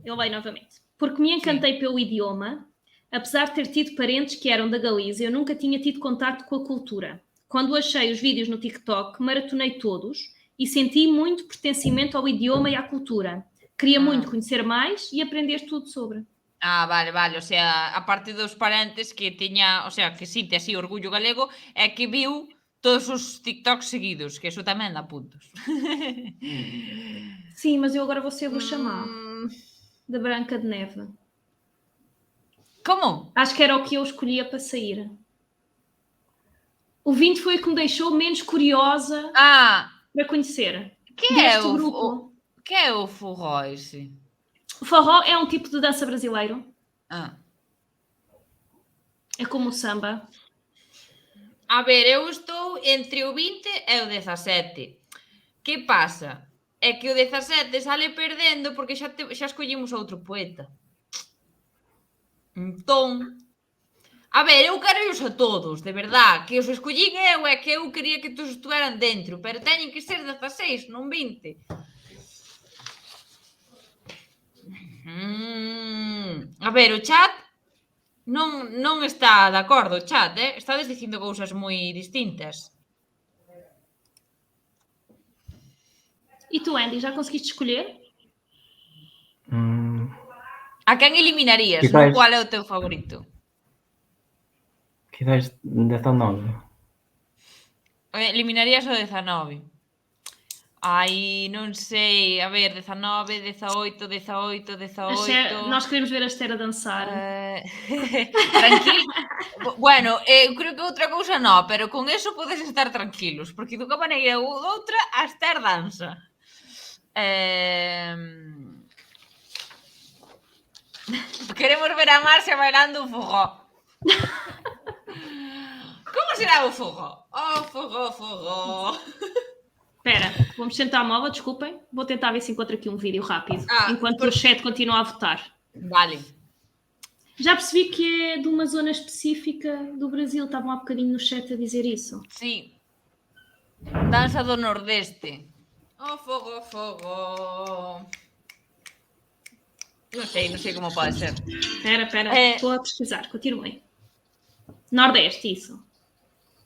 Ele vai novamente. Porque me encantei pelo idioma, apesar de ter tido parentes que eram da Galiza, eu nunca tinha tido contato com a cultura. Quando achei os vídeos no TikTok, maratonei todos e senti muito pertencimento ao idioma e à cultura. Queria muito conhecer mais e aprender tudo sobre. Vale. O sea, a parte dos parentes que tiña... O sea, que sinte así orgullo galego é que viu todos os TikToks seguidos, que eso tamén dá puntos. Sim, mas eu agora vou ser chamar da Branca de Neve. Como? Acho que era o que eu escolhia para sair. O 20 foi o que me deixou menos curiosa para conhecer. Que deste é grupo. Que é o forró esse? O forró é um tipo de dança brasileiro. É como o samba. A ver, eu estou entre o 20 e o 17. Que pasa? É que o 17 sale perdendo porque xa escollimos outro poeta. Entón, a ver, eu quero a todos, de verdad, que os escollín eu e que eu quería que todos estuveran dentro, pero teñen que ser 16, non 20. A ver, o chat non está de acordo, o chat, estades dicindo cousas moi distintas. E tu, Andy, já conseguiste escolher? A quen eliminarías? Quizás... Qual é o teu favorito? Quizás 19. Eliminarías o 19. Ai, non sei. A ver, 19, 18, 18, 18... Nós queremos ver a Esther a dançar. Tranquilo. Bueno, eu creo que outra cousa non, pero con eso podes estar tranquilos, porque dunha maneira ou outra a Esther danza. Queremos ver a Marcia bailando o forró. Como será o forró? Oh, forró. Espera, vamos tentar a móvel, desculpem. Vou tentar ver se encontro aqui um vídeo rápido, enquanto o chat continua a votar. Vale. Já percebi que é de uma zona específica do Brasil. Estavam há bocadinho no chat a dizer isso. Sí. Danza do Nordeste. Oh, fogo. Non sei como pode ser. Espera, estou a pesquisar, continuem. Nordeste, isso.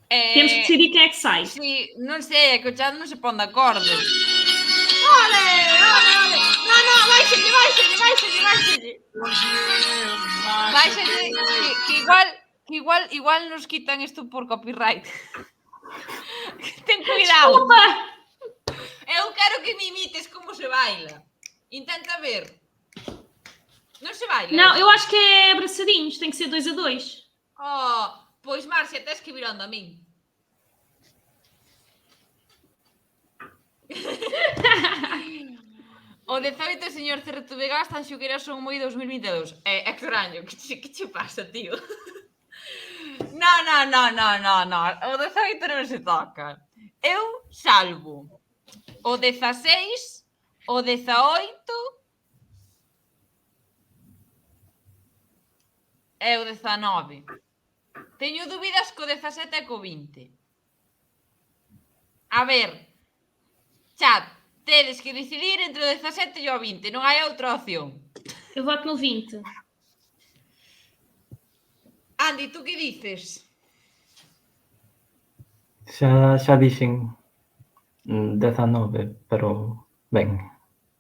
Temos que decidir quem é que sai. Sí, non sei, é que o chat non se pon de acordo. Ole! Non, báixalle, que igual nos quitan isto por copyright. Ten cuidado. Desculpa! Eu quero que me imites como se baila. Intenta ver. Non se baila? Não, eu acho que é abraçadinhos, tem que ser 2 a 2. Oh, pois Marcia, tes que virando a min. O 18, señor Cerretubegás, tan xugueiras son moi 2022. É extraño, que che pasa, tío? Non. O 18 non se toca. Eu salvo o 16, o 18 e o 19. Teño dúbidas co 17 e co 20. A ver, chat, tedes que decidir entre o 17 e o 20, non hai outra opción. Eu voto no 20. Andy, tú que dices? Xa dixen 19, pero ben.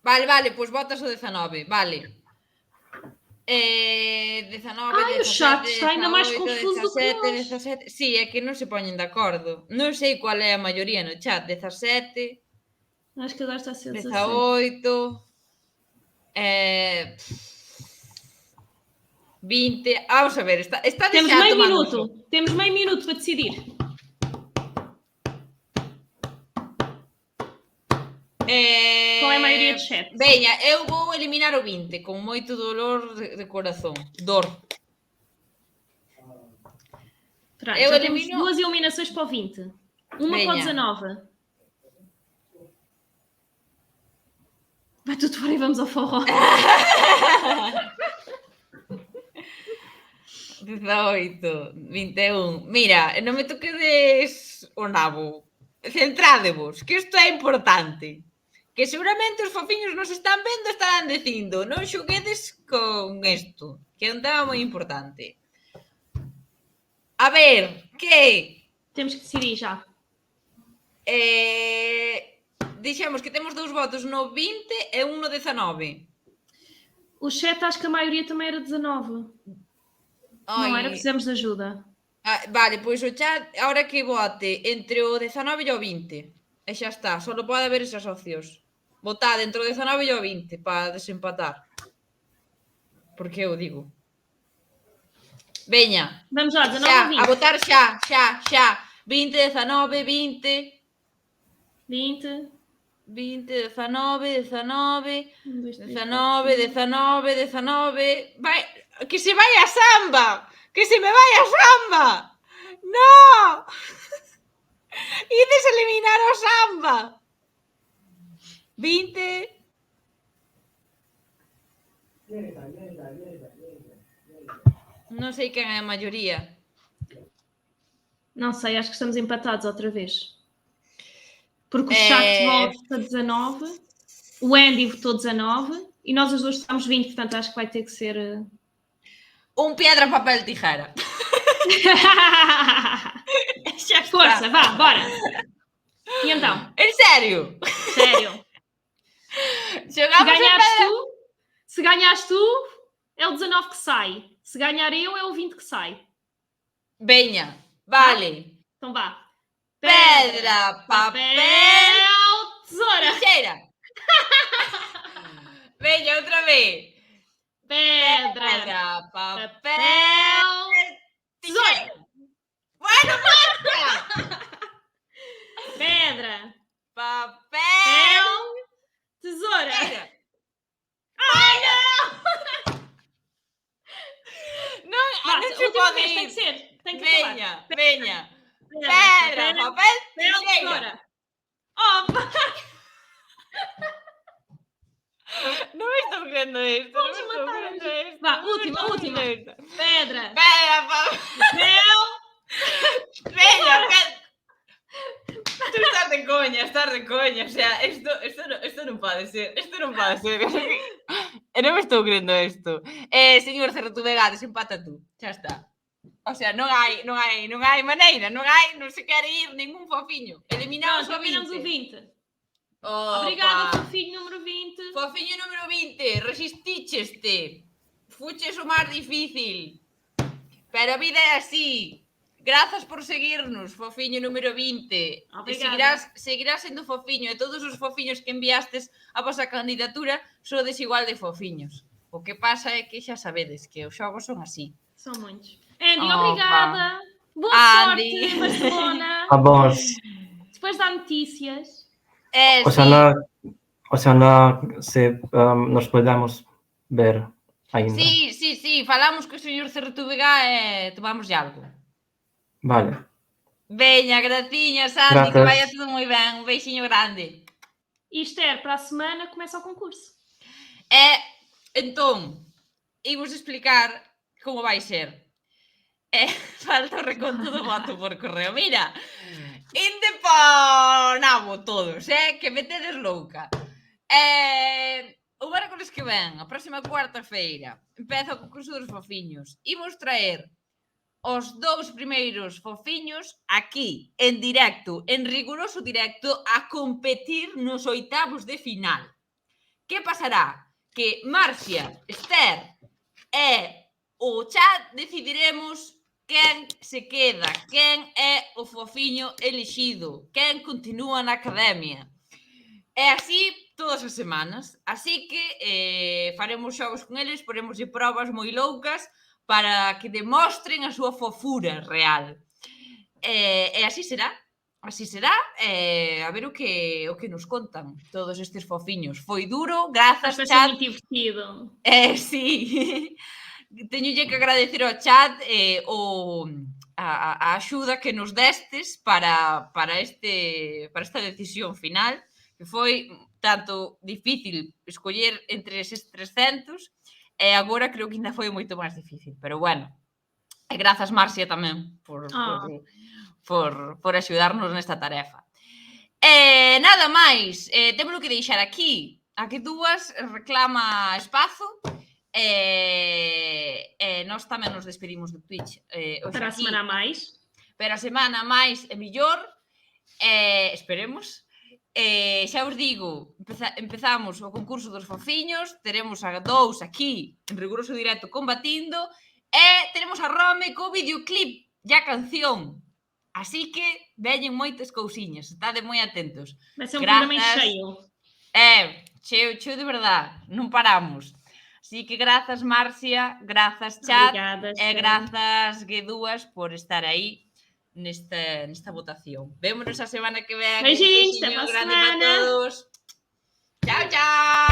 Vale, pois votas o 19, vale. 19, Ai, o 17, chat está ainda máis 18, confuso do que 17, 17... Sí, é que non se poñen de acordo. Non sei qual é a maioría no chat. 17, Acho que agora está a ser 17. 18... 20... Vamos a ver, está Temos deixado meio tomando minuto. un Temos meio minuto para decidir. Qual é a maioria do chat? Veña, eu vou eliminar o 20 con moito dolor de corazón. Dor. Pronto, Eu já temos elimino- 2 eliminações para o 20. Uma para o Venha. 19. Vai tudo fora e vamos ao forró. 18, 21. Mira, non me toquedes o nabo. Centrádevos, que isto é importante. Que seguramente os fofiños nos están vendo, estarán dicindo, non xoguedes con isto, que é un tema moi importante. A ver, que Temos que decidir já. dixemos que temos 2 votos no 20 e un no 19. O chat, acho que a maioria também era 19. Não era, precisamos de ajuda. Vale, pois o chat, ahora que vote entre o 19 e o 20. E xa está, só pode haber esas opcións. Votade entre o 19 e o 20 para desempatar. Porque eu digo. Veña, Vamos lá, 19 xa, ou 20? a votar xa. 20, 19, 20, 20. 20, 19, 19, 1, 2, 3, 19, 19, 19. Vai, que se vai a samba! Que se me vai a samba! No! Ides eliminar o samba! 20. Non sei quen é a maioría. Não sei, acho que estamos empatados outra vez. Porque o chat vota 19, o Andy votou 19 e nós os dois estamos 20, portanto acho que vai ter que ser. Un piedra, papel, tijera. Xa está. Força, vá, bora! E então? En serio? Sério? Xogamos en pedra. Se ganhaste tu, é o 19 que sai. Se ganhar eu, é o 20 que sai. Veña, vale. Então vá. Pedra, papel, tesoura. tijera. Veña, outra vez. Pedra, papel, tesoura. Bueno, marca. Pedra, Papel, tesoura. tijera. Ai, não! Non, Vá, non se última pode vez, tem ir. que ser. Tem que acabar. Veña, veña. Pedra, Pedra, papel, tijera. tesoura. Opa! Non me estou crendo isto. Non me Vamos estou matar crendo hoje. isto. Vá, Non me última, estou última. crendo isto. Pedra, Pedra, papel. Veña, tú estás de coña, O sea, esto non pode ser. Isto non pode ser. non me estou crendo isto. Señor Cerretubega, desempata tú. Xa está. O sea, non hai maneira, non se quere ir ningún fofiño. Eliminamos Pronto, o eliminamos o 20. 20. Opa. Obrigada, fofinho número 20. Fofiño número 20, resisticheste. Fuches o máis difícil. Pero a vida é así. Grazas por seguirnos, fofiño número 20. Obrigada. Seguirás sendo fofiño e todos os fofiños que enviastes a vosa candidatura sodes igual de fofiños. O que pasa é que xa sabedes que os xogos son así. São muitos. Andy, Opa. obrigada. Boa Andy. sorte em Barcelona. A vos. Depois dá notícias. Oxalá se nos podamos ver ainda. Sí, falamos co señor Cerretubega e tomamos algo. Vale. Veña, graciñas, Andy, Grazas. que vaya tudo moi ben. Un beixiño grande. E Esther, para a semana começa o concurso. Entón, imos explicar como vai ser. Falta o reconto do voto por correo. Mira, inde pa nabo todos, que me tedes louca. O mércoles que ven, a próxima cuarta-feira, empeza o concurso dos fofiños. Imos traer os 2 primeiros fofiños aquí, en directo, en riguroso directo, a competir nos oitavos de final. Que pasará? Que Marcia, Esther e o chat decidiremos quen se queda, quen é o fofiño elixido, quen continúa na academia. É así todas as semanas. Así que faremos xogos con eles, poremoslle probas moi loucas para que demostren a súa fofura real. E así será. Así será. A ver o que nos contan todos estes fofiños. Foi duro, grazas, Vai ser chat. muito divertido. Sí. Teñolle que agradecer ao chat a axuda que nos destes para esta decisión final, que foi tanto difícil escoller entre eses 300 e agora creo que ainda foi moito máis difícil, pero bueno, e grazas Marcia tamén por axudarnos nesta tarefa. Nada máis, temos que deixar aquí. Aquí dúas reclama espazo e nós tamén nos despedimos do Twitch. Para a semana a máis. Pero a semana máis e millor, esperemos. Xa os digo, empezamos o concurso dos fofiños, teremos a 2 aquí en riguroso directo combatindo e teremos a Rome co videoclip e a canción. Así que veñen moitas cousiñas, estade moi atentos. Vai ser un programa cheio. Cheo de verdade, non paramos. Así que grazas Marcia, grazas chat. Obrigada, e grazas Guedúas por estar aí nesta votación. Vémonos a semana que ven. Beijinhos, até para a semana. Grande para todos. Chao, chao.